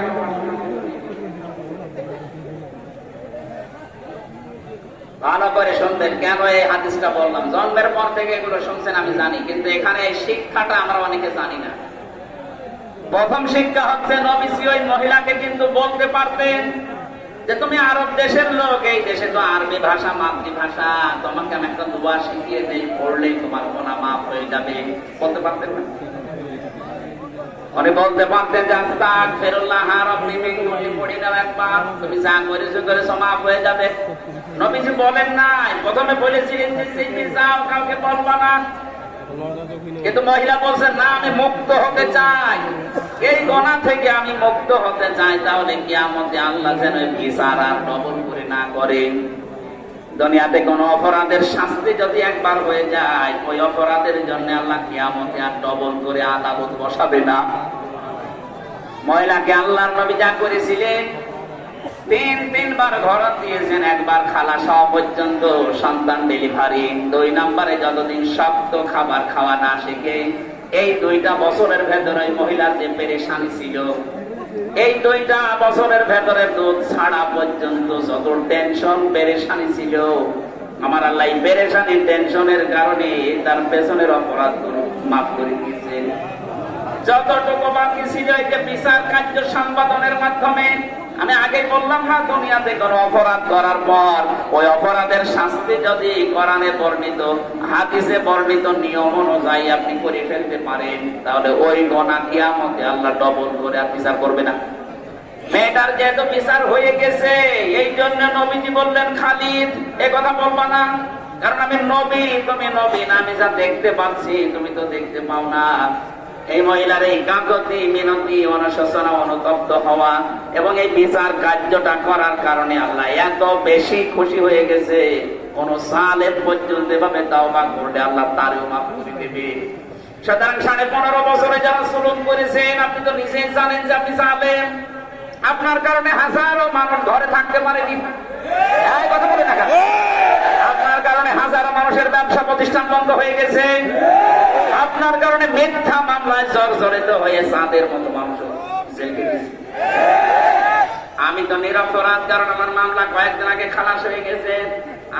ভালো করে শুনবেন, কেন এই হাদিসটা বললাম। জন্মের পর থেকে এগুলো শুনছেন আমি জানি, কিন্তু এখানে এই শিক্ষাটা আমরা অনেকে জানি না। প্রথম শিক্ষা হচ্ছে, নবীজি ওই মহিলাকে কিন্তু বলতে পারতেন যে তুমি আরব দেশের লোক, এই দেশে তো আরবি ভাষা মাতৃভাষা, তোমাকে আমি একটা দোয়া শিখিয়ে দেই, পড়লেই তোমার গুনাহ মাফ হয়ে যাবে। বলতে পারতেন না? উনি বলতে পারতেন যে আস্তাগফিরুল্লাহ রাব্বি মিন কুল্লি, পড়ে দাও একবার, তুমি যা করেছো মাফ হয়ে যাবে। নবীজি বলেন নাই, প্রথমে বলেছিলেন যে সিদ্দিক যাও, কাউকে বলবা না। কিন্তু মহিলা বলছেন না, আমি মুক্ত হতে চাই, এই গুনাহ থেকে আমি মুক্ত হতে চাই। তাহলে কিয়ামতে আল্লাহ যেন বিচার আর ডবল করে না করে। দুনিয়াতে কোন অপরাধের শাস্তি যদি একবার হয়ে যায়, ওই অপরাধের জন্য আল্লাহ কিয়ামতে আর ডবল করে আদালত বসাবে না। মহিলাকে আল্লাহর নবী যা করেছিলেন, 3বার ঘর দিয়েছেন, একবার খালা সব পর্যন্ত সন্তান ডেলিভারি, 2 নম্বরে যতদিন শক্ত খাবার খাওয়া না শিখে। এই 2টা বছরের ভেতরে মহিলার যে পেরেশানি ছিল, এই 2টা বছরের ভেতরে দুধ ছাড়া পর্যন্ত যত টেনশন পেরেশানি ছিল, আমার আল্লাহ এই পেরেশানি টেনশনের কারণে তার পেছনের অপরাধ মাফ করে দিয়েছেন। যতটুকু বাকি ছিল এই যে বিচার কার্য সম্পাদনের মাধ্যমে, আমি আগে বললাম না, দুনিয়াতে কোনো অপরাধ করার পর ওই অপরাধের শাস্তি যদি কোরআনে বর্ণিত, হাদিসে বর্ণিত নিয়ম অনুযায়ী আপনি করে ফেলতে পারেন, তাহলে ওই গুনাহ কিয়ামতে আল্লাহ ডবল করে আর বিচার করবে না। মেয়েটার যেহেতু বিচার হয়ে গেছে, এই জন্য নবীজি বললেন, খালিদ এ কথা বলবা না, কারণ আমি নবী, তুমি নবী না। আমি যা দেখতে পাচ্ছি তুমি তো দেখতে পাও না। এই মহিলার এই কাকুতি মিনতি, অনুশোচনা, অনুতপ্ত হওয়া এবং এই বিচার কার্যটা করার কারণে আল্লাহ এত বেশি খুশি হয়ে গেছে, কোন সালেম পর্যন্ত এভাবে তাওবা করলে আল্লাহ তারও মাফ করে দেবে। সুতরাং 15.5 বছরে যারা জুলুম করেছেন, আপনি তো নিজেই জানেন যে আপনি জালেম। আপনার কারণে হাজারো মানুষ ঘরে থাকতে পারেনি, এই কথা বলে না। আপনার কারণে হাজারো মানুষের ব্যবসা প্রতিষ্ঠান বন্ধ হয়ে গেছে। আপনার কারণে মিথ্যা মামলায় জর্জরিত হয়ে চাঁদের মতো মানুষ জেলে গেছে। আমি তো নিরপরাধ, কারণ আমার মামলা কয়েকদিন আগে খালাস হয়ে গেছে।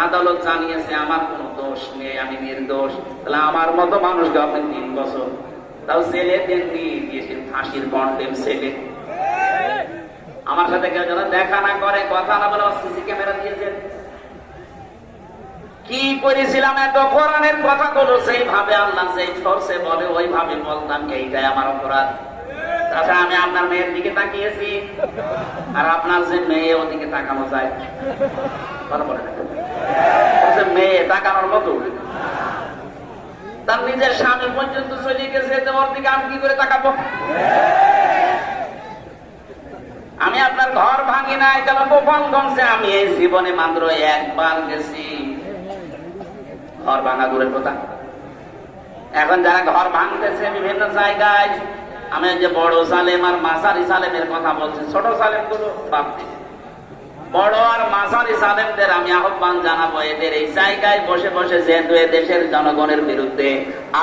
আদালত জানিয়েছে আমার কোনো দোষ নেই, আমি নির্দোষ। তাহলে আমার মতো মানুষকে আপনি 3 বছর তাও জেলে দিয়েছেন, ফাঁসির কন্টেম ছেলে। আমার সাথে কেউ যেন দেখা না করে, কথা না বলে সিসি ক্যামেরা দিয়েছেন। কি করেছিলাম, এত কোরআনের কথাগুলো সেইভাবে আল্লাহ যেই ফোর্সে বলে ওইভাবে বলতাম, এইটাই আমার অপরাধ। তাছাড়া আমি আপনার মেয়ের দিকে তাকিয়েছি, আর আপনার যে মেয়ে ওদিকে তাকানো যায়, কথা বলে মেয়ে তাকানোর মতো, তার নিজের স্বামী পর্যন্ত চলে গেছে, ওর দিকে আমি কি করে তাকাবো? আমি আপনার ঘর ভাঙি নাই, কেন গোপালগঞ্জে আমি এই জীবনে মাত্র একবার গেছি। ঘর ভাঙা দূরের কথা, এখন যারা ঘর ভাঙতেছে বিভিন্ন জায়গায়, আমি যে বড় সালেম আর মাসারি সালেমের কথা বলছি, ছোট সালেম গুলো বাদ দিন, বড় আর মাসারি সালেমদের আমি আহ্বান জানাবো, এদের এই জায়গায় বসে বসে যেহেতু দেশের জনগণের বিরুদ্ধে,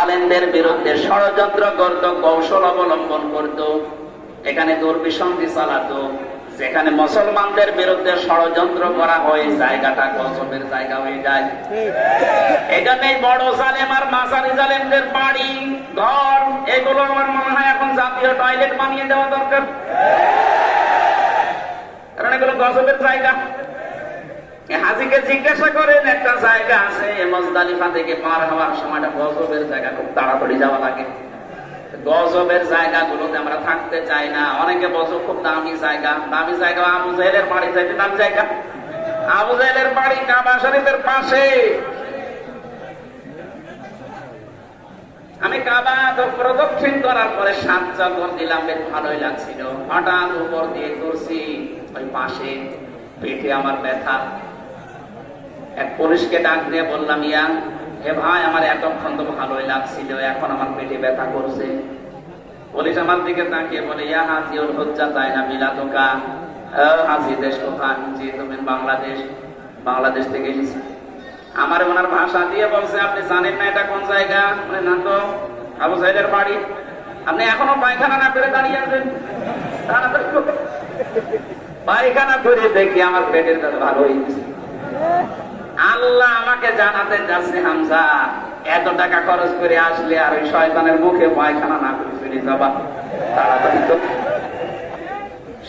আলেমদের বিরুদ্ধে ষড়যন্ত্র করত, কৌশল অবলম্বন করত, এখানে দুর্বিসন্ধি চালাতো, যেখানে মুসলমানদের বিরুদ্ধে ষড়যন্ত্র করা হয়, জায়গাটা গজবের জায়গা হয়ে যায়। এই জন্যই বড় সালেম আর মাসারি সালেমদের বাড়ি ঘর এগুলো আমার মনে হয় এখন জাতীয় টয়লেট বানিয়ে দেওয়া দরকার, কারণ এগুলো গজবের জায়গা। হাজিকে জিজ্ঞাসা করেন, একটা জায়গা আছে মুজদালিফা থেকে পার হওয়ার সময়টা গজবের জায়গা, খুব তাড়াতাড়ি যাওয়া লাগে। গজবের জায়গাগুলোতে আমরা থাকতে চাই না। অনেকে বলছো খুব দামি জায়গা, দামি জায়গা আবু জাহেলের বাড়ি যাইতে দামি জায়গা। আবু জাহেলের বাড়ি কাবা শরীফের পাশে। আমি কাবা প্রদক্ষিণ করার পরে 7 চক্কর দিলাম, বেশ ভালোই লাগছিল। হঠাৎ উপর দিয়ে করছি, ওই পাশে পেটে আমার ব্যথা। এক পুলিশকে ডাক দিয়ে বললাম, ইয়া হে ভাই, আমার এতক্ষণ তো ভালোই লাগছিল, এখন আমার পেটে ব্যথা করছে। পুলিশ আমার দিকে তাকিয়ে বলে, ইয়া হাজি ওর হজ্জা তাই না মিলাদোকা। হাজি দেশ কোথায়? জি তুমি বাংলাদেশ। বাংলাদেশ থেকে এসেছি। আমার ওনার ভাষা দিয়ে বলছে, আপনি জানেন না এটা কোন জায়গা? না তো, আবু জাহেলের বাড়ি। আপনি এখনো পায়খানা না করে দাঁড়িয়ে আছেন? পায়খানা করে দেখি আমার পেটের ব্যথা ভালো হয়েছে। আল্লাহ আমাকে জানাতে যাচ্ছে, হামজা এত টাকা খরচ করে আসলে আর ওই শয়তানের মুখে পায়খানা না করে চলে যাবা, তাড়াতাড়ি তো।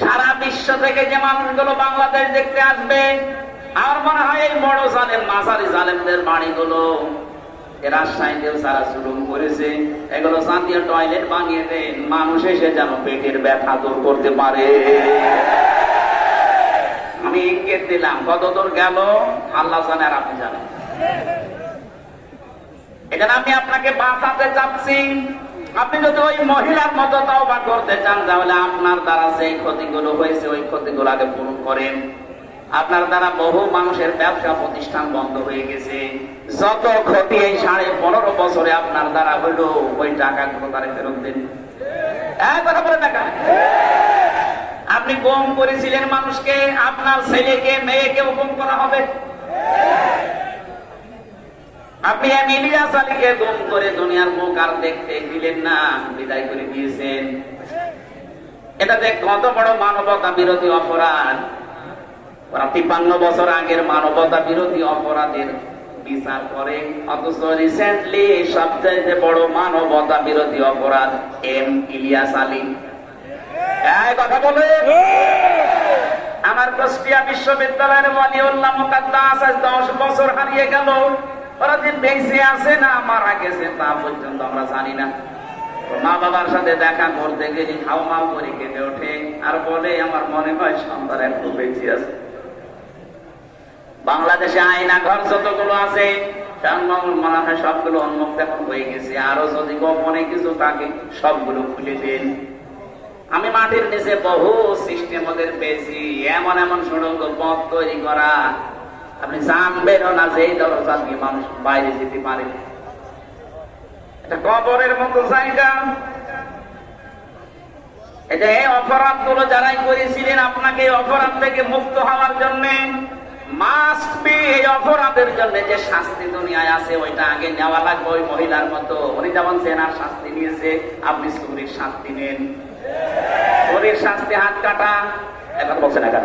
সারা বিশ্ব থেকে যে মানুষগুলো বাংলাদেশ দেখতে আসবে, আমার মনে হয় এই বড় জালেম মাঝারি জালেমদের বাড়িগুলো রাজশাহীতেও সারা শুরু করেছে, এগুলো জাতীয় টয়লেট বানিয়ে দেন, মানুষ এসে যেন পেটের ব্যথা দূর করতে পারে। আমি ইঙ্গিত দিলাম, কত দূর গেল আল্লাহ জানে আর আপনি জানেন। এটা আমি আপনাকে বাঁচাতে চাচ্ছি। আপনি যদি ওই মহিলার মতো তওবা করতে চান, তাহলে আপনার দ্বারা যেই ক্ষতিগুলো হয়েছে ওই ক্ষতিগুলো আগে পূরণ করেন। আপনার দ্বারা বহু মানুষের ব্যবসা প্রতিষ্ঠান বন্ধ হয়ে গেছে, যত ক্ষতি এই 15.5 বছরে আপনার দ্বারা হইলো, ওই টাকাগুলো তারা ফেরত দিন। কথা বলে টাকা আপনি গুম করেছিলেন মানুষকে, আপনার ছেলেকে মেয়েকে হুকুম করা হবে। আপনি ইলিয়াস আলীকে গুম করে দুনিয়ার মুখ আর দেখতে দিলেন না, বিদায় করে দিয়েছেন। এটাতে কত বড় মানবতা বিরোধী অপরাধ। 53 বছর আগের মানবতা বিরোধী অপরাধের বিচার করে, অথচ রিসেন্টলি সবচেয়ে বড় মানবতা বিরোধী অপরাধ ইলিয়াস আলী। কথা বলে আমার কুষ্টিয়া বিশ্ববিদ্যালয়ের ওয়ালিউল্লাহ মুকাদ্দাস আজ 10 বছর হারিয়ে গেল। ওরা যে বেঁচে আছে না মারা গেছে তা পর্যন্ত আমরা জানি না। মা বাবার সাথে দেখা করতে গেলে হাউমাউ করে কেঁদে ওঠে আর বলে, আমার মনে হয় সন্তান একটু বেঁচে আছে। বাংলাদেশে আয়না ঘর যতগুলো আছে মনে হয় সবগুলো উন্মুক্ত এখন হয়ে গেছে, আরো যদি গোপনে কিছু থাকে সবগুলো খুলে দেন। আমি মাটির নিচে বহু সিস্টেম ওদের পেয়েছি, এমন এমন সুড়ঙ্গ পথ তৈরি করা, আপনি জানবেনও না যে এই দরজা দিয়ে মানুষ বাইরে যেতে পারে। এটা কবরের মতো জায়গা। এটা এই অপরাধ গুলো যারাই করেছিলেন, আপনাকে এই অপরাধ থেকে মুক্ত হওয়ার জন্য মাস্ট বি, এই অপরাধের জন্য যে শাস্তি দুনিয়ায় আছে ওইটা আগে নেওয়া লাগবে। ওই মহিলার মতো উনি যেমন জেনার শাস্তি নিয়েছে, আপনি চুরির শাস্তি নেন। চুরির শাস্তি হাত কাটা, এখন বলছেন এখন।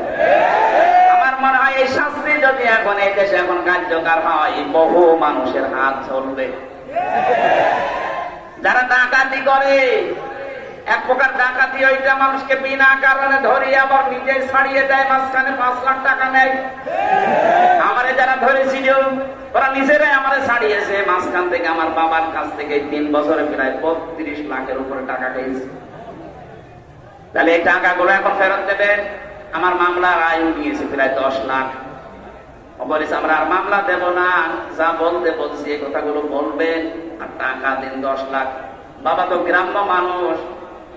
আমার মনে হয় এই শাস্তি যদি এখন এই দেশে এখন কার্যকর হয়, বহু মানুষের হাত চলবে। যারা ডাকাতি করে, এক প্রকার ডাকাতি ওইটা মানুষকে বিনা কারণে ধরে আবার নিজে ছাড়িয়ে দেয়, মাঝখানে 5 লাখ টাকা নেয়। আমার আমারে যারা ধরেছিল ওরা নিজেরাই আমারে ছাড়িয়েছে। মাঝখান থেকে আমার বাবার কাছ থেকে 3 বছরে প্রায় 32 লাখের উপরে টাকা খেয়েছে। তাহলে এই টাকাগুলো এখন ফেরত দেবেন। আমার মামলার আয়ু নিয়েছে প্রায় 10 লাখ। বলেছে আমরা আর মামলা দেব না, যা বলতে বলছি এই কথাগুলো বলবেন আর টাকা দিন 10 লাখ। বাবা তো গ্রাম্য মানুষ,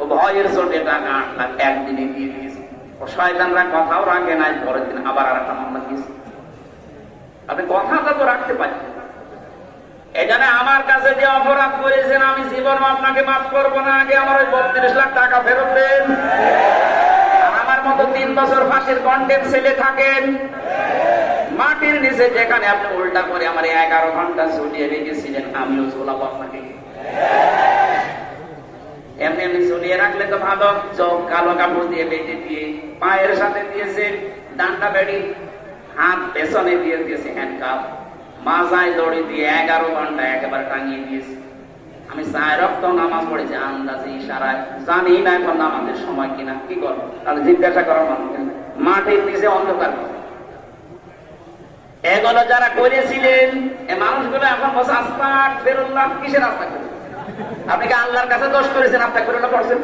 ও ভয়ের চোটে টাকা 8 লাখ একদিনে দিয়ে দিয়েছে। ও শয়তানরা কথাও রাখে নাই, পরের দিন আবার আর একটা মামলা দিয়েছে। আপনি কথাটা তো রাখতে পারছেন। এখানে আমার কাছে যে অপরাধ করেছেন আমি জীবন আপনাকে মাফ করবো না, আগে আমার ওই 32 লাখ টাকা ফেরত দেন। আর আমার মতো 3 বছর ফাঁসির কন্টেন্ট ছেলে থাকেন মাটির নিচে, যেখানে আপনি উল্টা করে আমার 11 ঘন্টা ঝুলিয়ে রেখেছিলেন, আমিও ঝোলাবো আপনাকে। এমনি এমনি ঝুলিয়ে রাখলে তো ভালো, চোখ কালো কাপড় দিয়ে বেঁধে দিয়ে, পায়ের সাথে দিয়েছে ডান্ডা বেড়ি, হাত পেছনে দিয়ে দিয়েছে হ্যান্ডকাপ, মাজায় দড়ি দিয়ে 11 ঘন্টা একেবারে টাঙিয়ে দিয়েছে। আমি 4 রক্ত নামাজ পড়েছি আন্দাজে ইশারায়, জানি না এখন নামাজের সময় কিনা, কি করবো? তাহলে জিজ্ঞাসা করার মানুষ মাটির নিচে অন্ধকার। এগুলো যারা করেছিলেন এই মানুষগুলো এখন বসে আস্তাগফিরুল্লাহ, কিসের আস্তাগফিরুল্লাহ? আপনি কি আল্লাহর কাছে দোষ করেছেন? আস্তাগফিরুল্লাহ করছেন?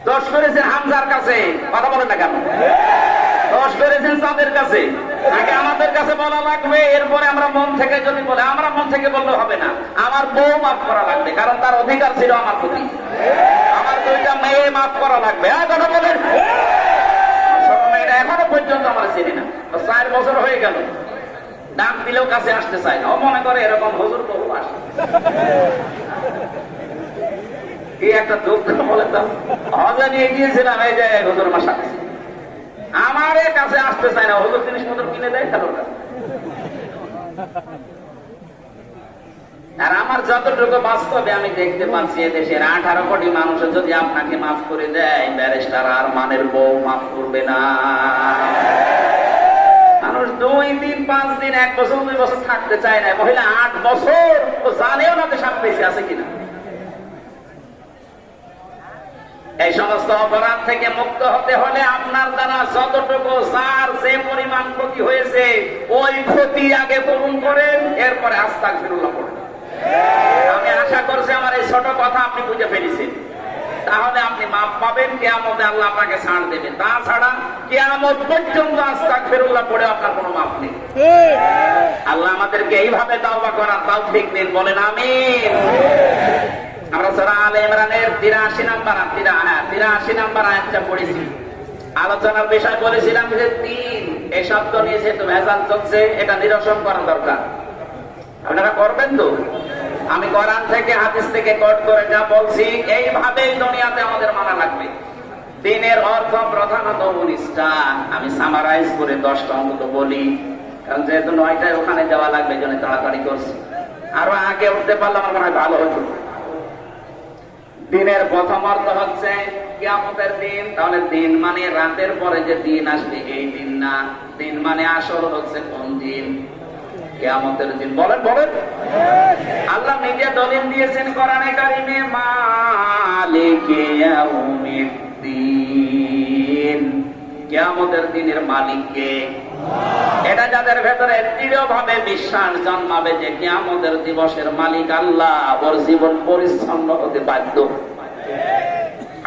দোষ করেছেন হামজার কাছে, কথা বলেন না কেন? দোষ করেছেন তাদের কাছে, আগে আমাদের কাছে বলা লাগবে, এরপরে আমরা মন থেকে যদি বলে, আমরা মন থেকে বললে হবে না, আমার বউ মাফ করা লাগবে, কারণ তার অধিকার ছিল আমার প্রতি। আমার 2টা মেয়ে মাফ করা লাগবে। কথা বলেন, ছোট মেয়েটা এখনো পর্যন্ত আমরা চিনি না, 4 বছর হয়ে গেল, ডাক দিলেও কাছে আসতে চায় না। ও মনে করে এরকম হুজুর বহু আসে। কি একটা দুঃখ বলে তো, হজে নিয়ে গিয়েছিলাম, এই যে হুজুর মাসা আমার কাছে আসতে চায় না, হুজুর জিনিসপত্র কিনে দেয় কারোর কাছে। আর আমার যতটুকু বাস্তবে আমি দেখতে পাচ্ছি, এদেশের 18 কোটি মানুষের যদি আপনাকে মাফ করে দেয়, ব্যারিস্টার আর মানের বউ মাফ করবে না। মানুষ 2 দিন 5 দিন 1 বছর 2 বছর থাকতে চায় না, মহিলা 8 বছর তো জানেও না যে সামনে আছে কিনা। এই সমস্ত অপরাধ থেকে মুক্ত হতে হলে আপনার দ্বারা যতটুকু যার যে পরিমাণ ক্ষতি হয়েছে ওই ক্ষতি আগে পূরণ করেন, এরপরে আস্তাগফিরুল্লাহ পড়েন। আমি আশা করছি আমার এই ছোট কথা আপনি বুঝে ফেলেছেন, তাহলে আপনি মাফ পাবেন, কিয়ামতে আল্লাহ আপনাকে ছাড় দেবেন। তাছাড়া কিয়ামত পর্যন্ত আস্তাগফিরুল্লাহ পড়ে আপনার কোনো মাফ নেই। আল্লাহ আমাদেরকে এইভাবে তাওবা করার তৌফিক দিন, বলেন আমিন। আমরা সূরা আলে ইমরানের 83 নম্বর আয়াতটা পড়েছি। আলোচনার বিষয় বলেছিলাম যে 3 এই শব্দ নিয়ে যেহেতু ভেজাল চলছে, এটা নিরসন করা দরকার। আপনারা করবেন তো? আমি কোরআন থেকে হাদিস থেকে কোট করে যা বলছি এইভাবেই দুনিয়াতে আমাদের মানা লাগবে। দিনের অর্থ প্রধানত 19টা, আমি সামারাইজ করে 10টা অন্তত বলি, কারণ যেহেতু 9টায় ওখানে যাওয়া লাগবে, এই জন্য তাড়াতাড়ি করছি। আরো আগে উঠতে পারলে আমার মনে হয় ভালো হতো। দিনের প্রথম অর্থ হচ্ছে কিয়ামতের দিন। তাহলে দিন মানে রাতের পরে যে দিন আসবে এই দিন না, দিন মানে আসল হচ্ছে কোন দিন? কিয়ামতের দিন। বলেন বলেন। আল্লাহ নিজে দলিল দিয়েছেন কোরআনে কারিমে, মালিকি ইয়াউমিদ্দিন, কিয়ামতের দিনের মালিক কে? এটা যাদের ভেতরে দৃঢ়ভাবে বিশ্বাস জন্মাবে যে কিয়ামতের দিবসের মালিক আল্লাহ, ওর জীবন পরিচ্ছন্ন হতে বাধ্য।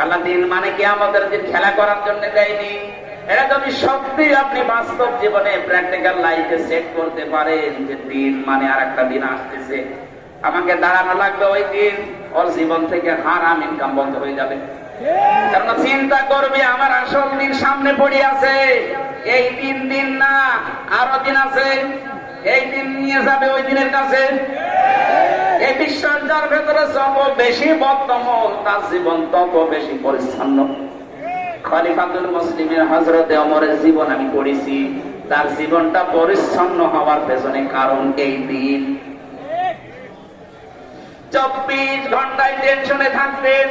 আল্লাহ দিন মানে কিয়ামতের দিন খেলা করার জন্য দেয়নি। এটা যদি সত্যি আপনি বাস্তব জীবনে প্র্যাকটিক্যাল লাইফে সেট করতে পারেন যে দিন মানে আর একটা দিন আসতেছে, আমাকে দাঁড়ানো লাগবে ওই দিন, ওর জীবন থেকে হারাম ইনকাম বন্ধ হয়ে যাবে। কারণ চিন্তা করবে আমার আসল দিন সামনে পড়ে আছে, এই দিন না আরো দিন আছে, এই দিন নিয়ে যাবে ওই দিনের কাছে। এই বিশ্বাস যার ভেতরে যত বেশি বর্তমান, তার জীবন তত বেশি পরিচ্ছন্ন। খলিফাতুল মুসলিমের হযরতে ওমরের জীবন আমি পড়েছি, তার জীবনটা পরিচ্ছন্ন হওয়ার পেছনে কারণ এই দিন। 24 ঘন্টায় টেনশনে থাকতেন,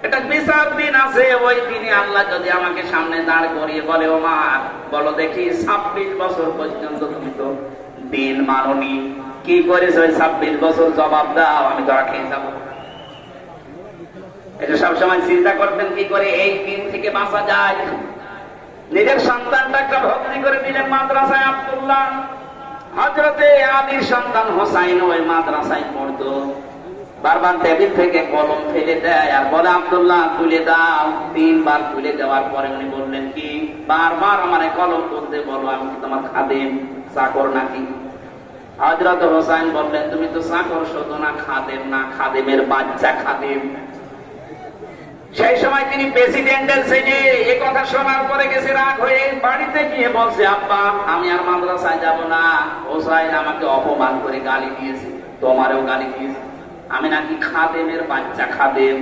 এটা বিচার দিন আছে, ওই দিনে আল্লাহ যদি আমাকে সামনে দাঁড় করিয়ে বলে, ওমর বলো দেখি 26 বছর পর্যন্ত তুমি তো দিন মানোনি, কি করেছো 26 বছর জবাব দাও, আমি ধরা খেয়ে যাবো। এটা সবসময় চিন্তা করতেন কি করে এই দিন থেকে বাঁচা যায়। নিজের সন্তানটা একটা ভর্তি করে দিলেন মাদ্রাসায় আব্দুল্লাহ, হযরতে আলীর সন্তান হোসাইন ওই মাদ্রাসায় পড়তো। বারবার টেবিল থেকে কলম ফেলে দেয় আর বলে, আব্দুল্লাহ তুলে দাও। 3 বার তুলে দেওয়ার পরে উনি বললেন, কি বারবার আমার কলম তুলতে বলো, আমি কি তোমার খাদেম চাকর নাকি? হযরত হোসাইন বললেন, তুমি তো চাকর শুধু না, খাদেম না, খাদেমের বাচ্চা খাদেম। সেই সময় তিনি প্রেসিডেন্টের ছেলে। এই কথা শোনার পরে গেছে রাগ হয়ে, বাড়িতে গিয়ে বলছে, আব্বা আমি আর মাদ্রাসায় যাব না, হোসাইন আমাকে অপমান করে গালি দিয়েছে, তোমারও গালি দিয়েছে, আমি নাকি খাদেমের বাচ্চা খাদেম।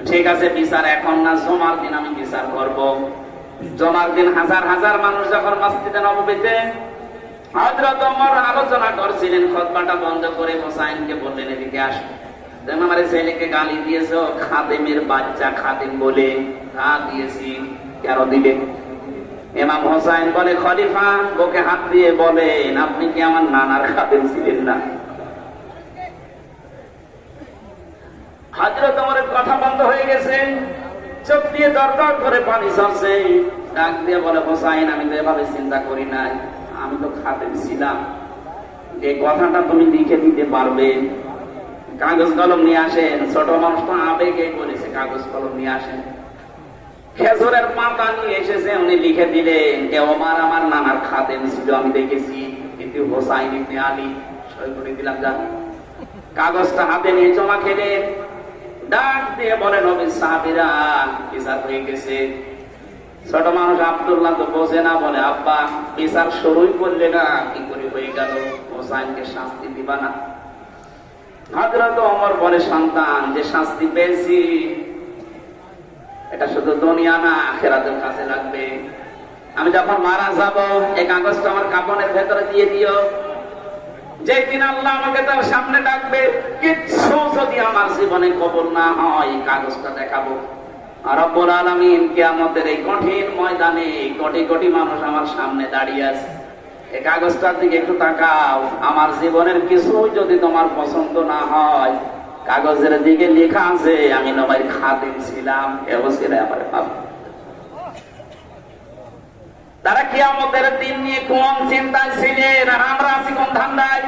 ঠিক আছে, বিচার এখন না, জমার দিন আমি বিচার করব। জমার দিন হাজার হাজার মানুষ যখন মসজিদে নববীতে হযরত ওমর আলোচনা করছিলেন, খুতবাটা বন্ধ করে হোসাইনকে বললেন, এদিকে আসো, তুমি আমার ছেলেকে গালি দিয়েছো খাদেমের বাচ্চা খাদেম বলে। হ্যাঁ দিয়েছি। কেন দিলে? ইমাম হোসাইন বলে, খলিফা ওকে হাত দিয়ে বলেন, আপনি কি আমার নানার খাদেম ছিলেন না? হযরত ওমরের কথা বন্ধ হয়ে গেছে, চোখ দিয়ে দরদর করে পানি ঝরছে। ডাক দিয়ে বলে, হোসাইন আমি তো এভাবে চিন্তা করি নাই, আমি তো খাদেম ছিলাম। এই কথাটা তুমি লিখে দিতে পারবে? কাগজ কলম নিয়ে আসেন। ছোট মানুষ তো আবেগে বলেছে, কাগজ কলম নিয়ে আসেন। খেজুরের পাতা নিয়ে এসেছে, উনি লিখে দিলেন, ওমর আমার নানার খাদেম ছিল, আমি দেখেছি, কিন্তু হোসাইন ইবনে আলী। সই করে দিলাম, যান। কাগজটা হাতে নিয়ে জমা খেলেন। ডাক দিয়ে বলে, নবীর সাহাবীরা বিচার হয়ে গেছে। ছোট মানুষ আব্দুল্লাহ তো বোঝে না, বলে, আব্বা বিচার শুরুই করলে না, কি করে হয়ে গেল? হোসাইনকে শাস্তি দিবা না? হযরত ওমর বলে, সন্তান যে শাস্তি পেয়েছি এটা শুধু দুনিয়া না, আখিরাতের কাছে লাগবে। আমি যখন মারা যাব, এই কাগজটা আমার কাফনের ভেতরে দিয়ে দিও। যেদিন আল্লাহ আমাকে তার সামনে ডাকবে, কিচ্ছু যদি আমার জীবনে কবুল না হয়, কাগজটা দেখাবো। আর রব্বুল আলামিন কিয়ামতের এই কঠিন ময়দানে কোটি কোটি মানুষ আমার সামনে দাঁড়িয়ে আছে, এই কাগজটার দিকে একটু তাকাও। আমার জীবনের কিছু যদি তোমার পছন্দ না হয়, কাগজের দিকে লেখা আছে আমি নবীর খাদেম ছিলাম, এও ছিল আমার বাপ। তারা কিয়ামতের দিন নিয়ে কোন চিন্তায় ছিলেন, আর আমরা আছি কোন ধান্দায়?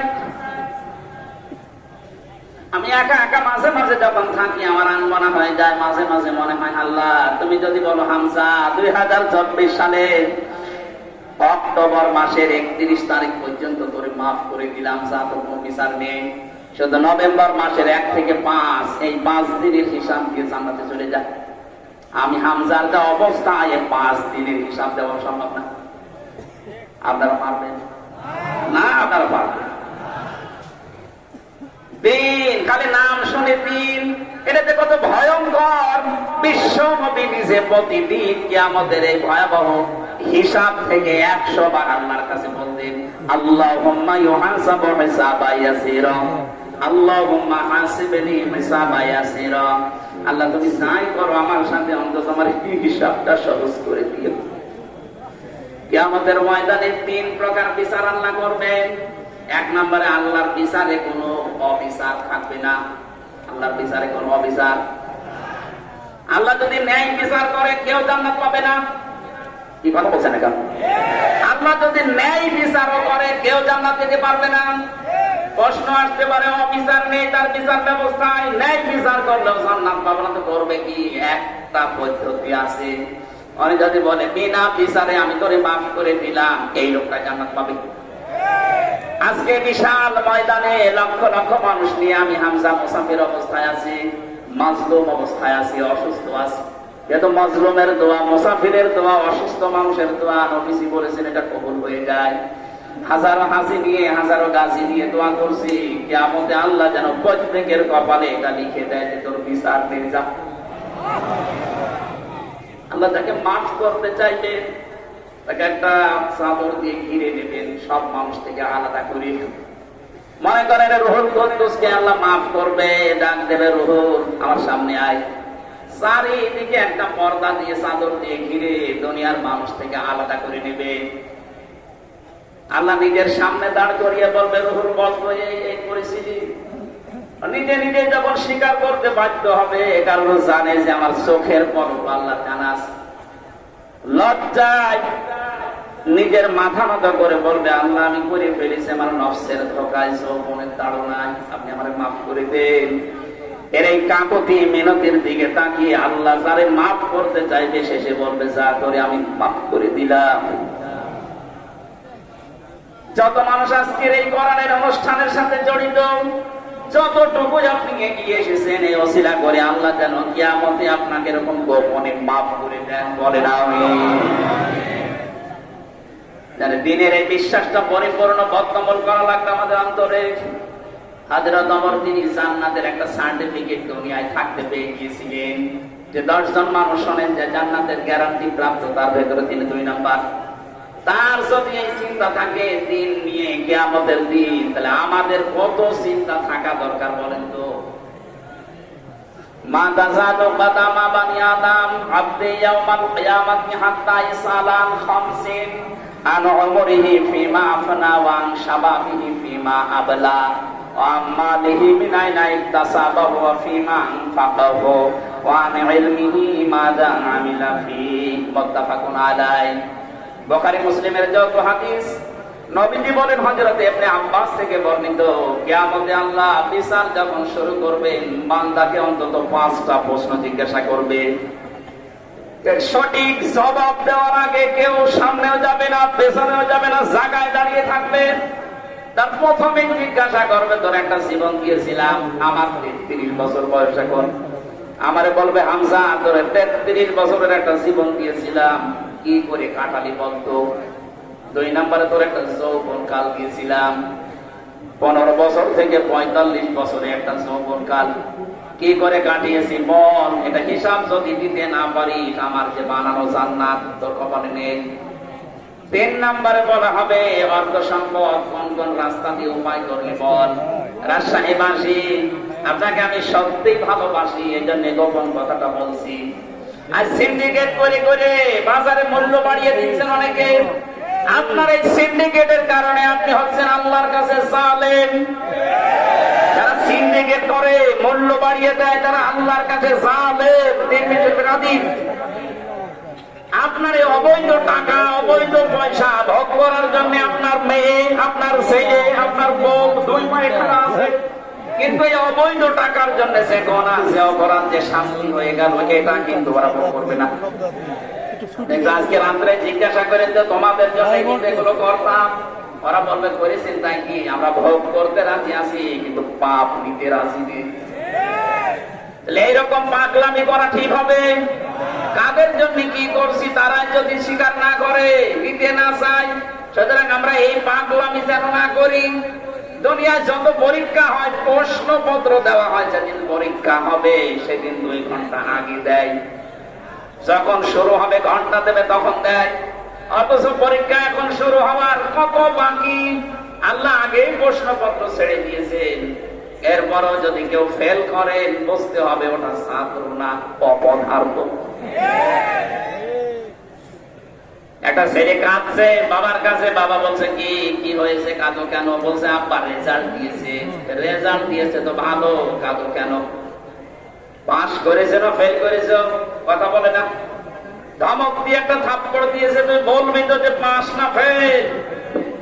আমি একা একা মাঝে মাঝে যখন থাকি আমার আনমনা হয়ে যায়, মাঝে মাঝে মনে হয়, আল্লাহ তুমি যদি বলো হামজা 2024 সালে অক্টোবর মাসের 31 তারিখ পর্যন্ত করে মাফ করে দিলাম, যা তো কোনো বিচার নেই, শুধু নভেম্বর মাসের 1 থেকে 5 এই 5 দিনের হিসাব দিয়ে জান্নাতে চলে যায়। আমি হামজার যা অবস্থা, এই 5 দিনের হিসাব দেওয়া সম্ভব না। আপনারা পারবেন না? আপনারা পারবেন? দিন, খালি নাম শুনে দিন, এটাতে কত ভয়ঙ্কর। বিশ্ব নবী নিজে প্রতিদিন কিয়ামতের এই ভয়াবহ হিসাব থেকে 100 বার আল্লাহর কাছে বলতেন, আল্লাহুম্মা ইউহাসাবু হিসাবান ইয়াসীরা, আল্লাহুম্মা হাসিবনি হিসাবান ইয়াসীরা। আল্লাহ তুমি যাই করো আমার সাথে অন্তত আমার হিসাবটা সহজ করে দিও। কিয়ামতের ময়দানে 3 প্রকার বিচার আল্লাহ করবেন। 1 নম্বরে আল্লাহর বিচারে কোনো অবিচার থাকবে না। আল্লাহর বিচারে কোনো অবিচার। আল্লাহ যদি ন্যায় বিচার করে কেউ জান্নাত পাবে না। কি কথা বলছেন এখন? আল্লাহ যদি ন্যায় বিচারও করে কেউ জান্নাত পেতে পারবে না। প্রশ্ন আসতে পারে, অবিচার নেই তার বিচার ব্যবস্থায়, ন্যায় বিচার করলেও জান্নাত পাবে না, তো করবে কি? একটা পদ্ধতি আছে। অনেক যদি বলে বিনা বিচারে আমি তোরে মাফ করে দিলাম, এই লোকটা জান্নাত পাবে। আজকে বিশাল ময়দানে লক্ষ লক্ষ মানুষ নিয়ে আমি হামজা মুসাফির অবস্থায় আছি, মাজলুম অবস্থায় আছি, অসুস্থ আছি। যেহেতু মাজলুমের দোয়া, মুসাফিরের দোয়া, অসুস্থ মানুষের দোয়া নবীজি বলেছেন এটা কবুল হয়ে যায়। হাজারো হাজি নিয়ে, হাজারো গাজী নিয়ে দোয়া করছি, কিয়ামতে আল্লাহ যেন প্রত্যেকের কপালে এটা লিখে দেয় যে তোর বিচার দিয়ে যা। আল্লাহ যাকে মাফ করতে চাইবে তাকে একটা চাদর দিয়ে ঘিরে নেবেন, সব মানুষ থেকে আলাদা করে। মনে করেন রুহুল কুদ্দুসকে আল্লাহ মাফ করবে, ডাক দেবে, রুহুল আমার সামনে আয়। চারিদিকে একটা পর্দা দিয়ে, চাদর দিয়ে ঘিরে দুনিয়ার মানুষ থেকে আলাদা করে নেবে। আল্লাহ নিজের সামনে দাঁড় করিয়ে বলবে, রুহুল বলতো এই পরিস্থিতি। নিজে নিজে যখন স্বীকার করতে বাধ্য হবে, কারণ জানে যে আমার চোখের পলক আল্লাহ জানা আছে। লজ্জায় নিজের মাথা নত করে বলবে, আল্লাহ আমি করে ফেলেছি আমার নফসের ধোকায়, যৌবনের তাড়নায়, আপনি আমার মাফ করে দেন। এর এই কাকতি মিনতির দিকে তাকিয়ে আল্লাহ যারে মাফ করতে চাইবে শেষে বলবে, যা করে আমি মাফ করে দিলাম। যত মানুষ আজকের এই কোরআনের অনুষ্ঠানের সাথে জড়িত, যতটুকু আপনি এগিয়ে এসেছেন, এই ওসিলা করে আল্লাহ যেন কিয়ামতে আপনাকে এরকম গোপনে মাফ করে দেন, বলেন আমিন। দিনের এই বিশ্বাসটা পরিপূর্ণ বদ্ধমূল করা লাগবে আমাদের অন্তরে। হযরত ওমর তিনি জান্নাতের একটা সার্টিফিকেট দুনিয়ায় থাকতে পেয়ে গিয়েছিলেন, যে 10 জন মানুষ শোনেন যে জান্নাতের গ্যারান্টি প্রাপ্ত, তার ভেতরে তিনি 2 নাম্বার। তার যদি এই চিন্তা থাকে দিন নিয়ে, কিয়ামতের দিন, তাহলে আমাদের কত চিন্তা থাকা দরকার বলেন তো। মা তাযালু কাদামা বানি আদম আবদি ইয়াউমাল কিয়ামাতি হাত্তা ইসালান খামসিন আন উমরিহি ফিমা আফনা ওয়া আন শাবাবিহি ফিমা আবলা ওয়া আমালিহি মিন আইনা ইকতাসাবাহু ওয়া ফিমা আনফাকাহু ওয়া আন ইলমিহি মাযা আমিলা ফি। মুত্তাফাকুন আলাইহি। বুখারী মুসলিমের যত হাদিস, নবীজি বলেন হযরত ইবনে আব্বাস থেকে বর্ণিত, কিয়ামতে আল্লাহ বিচার যখন শুরু করবেন, বান্দাকে অন্তত 5টা প্রশ্ন জিজ্ঞাসা করবে। সঠিক জবাব দেওয়ার আগে কেউ সামনেও যাবে না, পেছনেও যাবে না, জায়গায় দাঁড়িয়ে থাকবে। তার প্রথমে জিজ্ঞাসা করবে, তোর একটা জীবন দিয়েছিলাম, আমার 33 বছর বয়স এখন। আমারে বলবে, হামজা তোর 33 বছরের একটা জীবন দিয়েছিলাম, কি করে কাটালি বলতো। 2 নম্বরে তোর একটা যৌবন কাল দিয়েছিলাম, 15 বছর থেকে 45 বছরে একটা যৌবন কাল, কি করে কাটিয়েছি বল। এটা হিসাব যদি দিতে না পারিস, আমার যে বানানো জান্নাত তোর কপালে নেই। 3 নম্বরে বলা হবে, অর্থ সম্পদ কোন কোন রাস্তা দিয়ে উপায় করলে বল। রাজশাহীবাসী, আপনাকে আমি সত্যিই ভালোবাসি, এই জন্য গোপন কথাটা বলছি। আর সিন্ডিকেট করে করে বাজারে মূল্য বাড়িয়ে দিচ্ছেন অনেকে। আপনার এই সিন্ডিকেটের কারণে আপনি হচ্ছেন আল্লাহর কাছে জালেম। যারা সিন্ডিকেট করে মূল্য বাড়িয়ে দেয়, তারা আল্লাহর কাছে জালেম। আপনার এই অবৈধ টাকা, অবৈধ পয়সা ভোগ করার জন্য আপনার মেয়ে, আপনার ছেলে, আপনার বউ 2 পায়ে খাড়া আছে, কিন্তু এই অবৈধ টাকার জন্য যে গুনাহ, যে অপরাধ, যে শাস্তি হয়ে গেল, এটা কিন্তু ওরা ভোগ করবে না। আজকে রাত্রে জিজ্ঞাসা করেন যে তোমাদের জন্য এগুলো করতাম, ওরা বলবে করেছেন তাই কি, আমরা ভোগ করতে রাজি আছি কিন্তু পাপ নিতে রাজি নেই। এইরকম পাগলামি করা ঠিক হবে? কাদের জন্য কি করছি তারা যদি স্বীকার না করে, দিতে না চায়, সুতরাং আমরা এই পাগলামি যেন না করি। দুনিয়ায় যত পরীক্ষা হয়, প্রশ্নপত্র দেওয়া হয়, যেদিন পরীক্ষা হবে সেদিন 2 ঘন্টা আগে দেয়। যখন শুরু হবে ঘন্টা দেবে তখন দেয়, অথচ পরীক্ষা এখন শুরু হওয়ার কত বাকি। আল্লাহ আগেই প্রশ্নপত্র ছেড়ে দিয়েছেন। এরপরও যদি কেউ ফেল করেন, বুঝতে হবে ওটা ছাত্র না, অপদার্থ। একটা ছেলে কাঁদছে বাবার কাছে, বাবা বলছে কি কি হয়েছে, কাঁদো কেন? বলছে আব্বা রেজাল্ট দিয়েছে। রেজাল্ট দিয়েছে তো ভালো, কাঁদো কেন? পাস করেছে না ফেল করেছে? কথা বলে না। ধমক দিয়ে একটা থাপ্পড় দিয়েছে, তুই বলবি তো যে পাস না ফেল।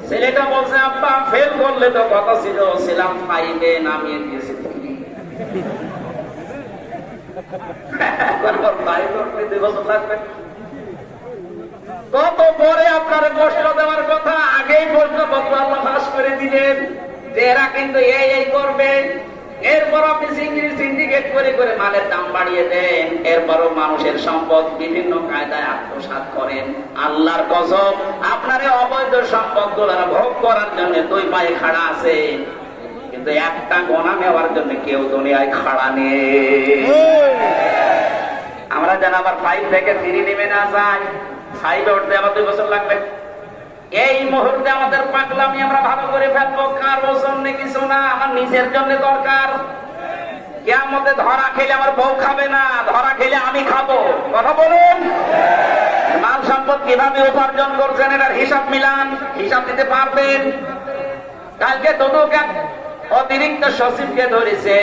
ছেলেটা বলছে আব্বা ফেল করলে তো কথা ছিল, ছিলাম 5-এ, নামিয়ে দিয়েছে 3। কত পরে আপনার কষ্ট দেওয়ার কথা, আগেই প্রশ্নপত্র আল্লাহ ফাঁস করে দিলেন যে এরা কিন্তু এই করবে। এরপর আপনি সিন্ডিকেট করে করে মালের দাম বাড়িয়ে দেন, এরপরও মানুষের সম্পদ বিভিন্ন কায়দায় আত্মসাৎ করেন। আল্লাহর কসম, আপনার অবৈধ সম্পদ গুলো ভোগ করার জন্য 2 পায়ে খাড়া আছে, কিন্তু একটা গোনা নেওয়ার জন্য কেউ দুনিয়ায় খাড়া নেই। আমরা যেন আবার 5 থেকে 3 নেমে না যাই। 5-এ উঠতে আবার 2 বছর লাগবে। এই মুহূর্তে আমাদের পাগলামি আমরা ভালো করে ফেলবো, কারো জন্য কিছু না, আমার নিজের জন্য দরকার। কিয়ামতে ধরা খেলে আমার বউ খাবে না, ধরা খেলে আমি খাবো। কথা বলুন। মাল সম্পদ কিভাবে উপার্জন করছেন এটার হিসাব মিলান, হিসাব দিতে পারবেন। কালকে দুদক অতিরিক্ত সচিবকে ধরেছে,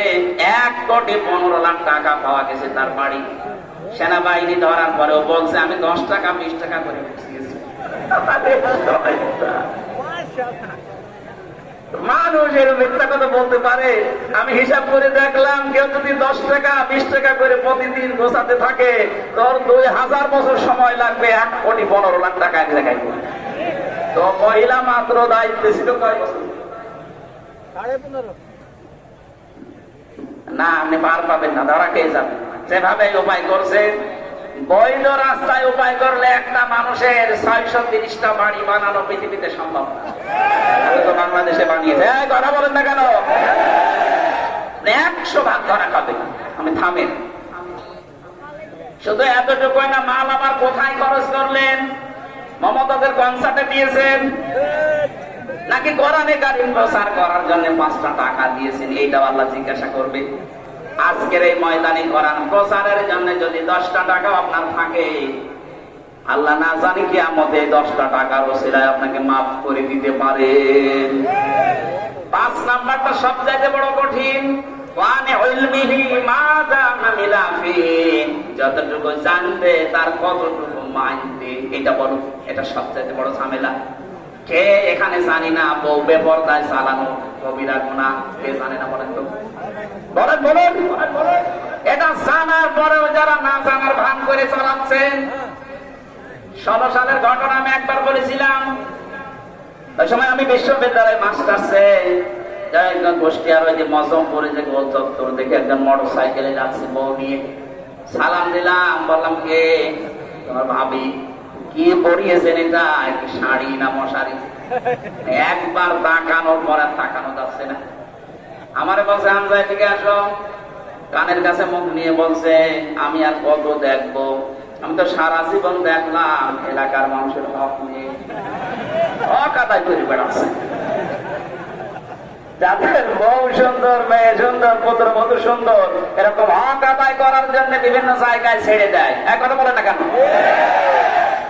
1,15,00,000 টাকা পাওয়া গেছে তার বাড়ি। সেনাবাহিনী ধরার পরেও বলছে আমি 10 টাকা 20 টাকা করে বুঝিয়েছি। মানুষের মিথ্যা কথা বলতে পারে। আমি হিসাব করে দেখলাম, কেউ যদি 10 টাকা 20 টাকা করে প্রতিদিন গোছাতে থাকে, তোর 2000 বছর সময় লাগবে 1,15,00,000 টাকা এক জায়গায়। তো মহিলা মাত্র দায়িত্ব ছিল কয় বছর? 15.5। না, আপনি পার পাবেন না, ধরা খেয়ে যাবেন। যেভাবে উপায় করছে, বৈধ রাস্তায় উপায় করলে একটা মানুষের 630টা বাড়ি বানানো পৃথিবীতে সম্ভব না। তো বাংলাদেশে বানিয়েছে। কথা বলেন না কেন? 100 ভাগ ধরা খাবে। আমি থামেন, শুধু এতটুকু না, মাল আবার কোথায় খরচ করলেন? মমতাদের কনসার্টে দিয়েছেন নাকি কোরআনে কারীম প্রচার করার জন্য 5টা টাকা দিয়েছেন? এইটাও আল্লাহ জিজ্ঞাসা করবে। আজকের এই ময়দানে কোরআন প্রচারের জন্য যদি 10টা টাকা আপনার থাকে, আল্লাহ না জানি কিয়ামতে 10টা টাকার ওসিলায় আপনাকে মাফ করে দিতে পারে। 5 নাম্বারটা সবচাইতে বড় কঠিন। যতটুকু জানবে তার কতটুকু মানবে, এটা বলো। এটা সবচাইতে বড় ঝামেলা। কে এখানে জানি না বউ বেপরদায় চালানো কবিরা গুনাহ? কে জানে না বলেন তো? বলেন বলেন। এটা জানার পরেও যারা না জানার ভান করে চালাচ্ছেন। 16 সালের ঘটনা আমি একবার বলেছিলাম। ওই সময় আমি বিশ্ববিদ্যালয়ে মাস্টার্সে একজন গোষ্ঠী, আর ওই যে মজমপুরে যে গোল চত্বর দেখে একজন মোটর সাইকেলে যাচ্ছে বউ নিয়ে। সালাম দিলাম, বললাম কে? তোমার ভাবি। কি পরিয়েছেন এটা? একটি শাড়ি না মশারি? একবার তাকানোর পর আর তাকানো যাচ্ছে না। আমারে বলছে, হামজা এদিকে আসো। কানের কাছে মুখ নিয়ে বলছে, আমি আর কত দেখবো? আমি তো সারা জীবন দেখলাম এলাকার মানুষের হক নিয়ে হক আদায় করে বেড়াচ্ছে। যাদের বউ সুন্দর, মেয়ে সুন্দর, পুত্র বধূ সুন্দর, এরকম হক আদায় করার জন্য বিভিন্ন জায়গায় ছেড়ে দেয়। কথা বলে না কেন?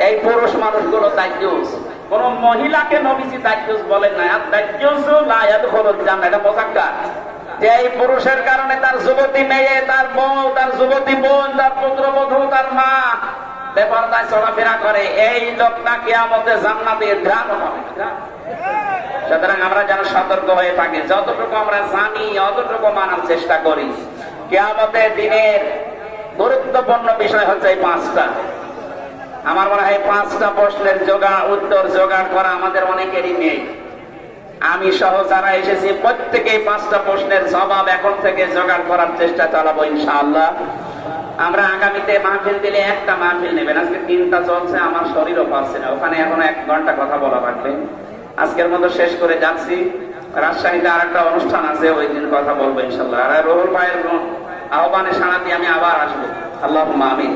এই পুরুষ মানুষগুলো দায়িত্বস। কোন মহিলাকে নবীজি দায়িত্বস বলেন না। আর দায়িত্বস লা ইয়াদখুলুল জান্নাহ, এটা মুযাক্কার। যে এই পুরুষের কারণে তার যুবতী মেয়ে, তার বউ, তার যুবতী বোন, তার পুত্রবধূ, তার মা বেপরদায় চলাফেরা করে, এই লোকটা কিয়ামতে জান্নাতে ধ্যান হবে। সুতরাং আমরা যেন সতর্ক হয়ে থাকি। যতটুকু আমরা জানি অতটুকু মানার চেষ্টা করি। কিয়ামতের দিনের গুরুত্বপূর্ণ বিষয় হচ্ছে এই 5টা। আমার মনে হয় 5টা প্রশ্নের উত্তর জোগাড় করা আমাদের অনেকেরই নেই। আমি সহ যারা এসেছি প্রত্যেকেই 5টা প্রশ্নের জবাব এখন থেকে জোগাড় করার চেষ্টা চালাবো ইনশাআল্লাহ। আমরা আগামীতে মাহফিল দিলে একটা মাহফিল নেবেন। আজকে 3টা চলছে, আমার শরীরও পাচ্ছে না, ওখানে এখন 1 ঘন্টা কথা বলা লাগবে। আজকের মতো শেষ করে যাচ্ছি। রাজশাহীতে আর একটা অনুষ্ঠান আছে, ওই দিন কথা বলবো ইনশাআল্লাহ। আর রুহুল ভাইয়ের আহ্বানে সাড়া দিয়ে আমি আবার আসবো। আল্লাহুম্মা আমিন।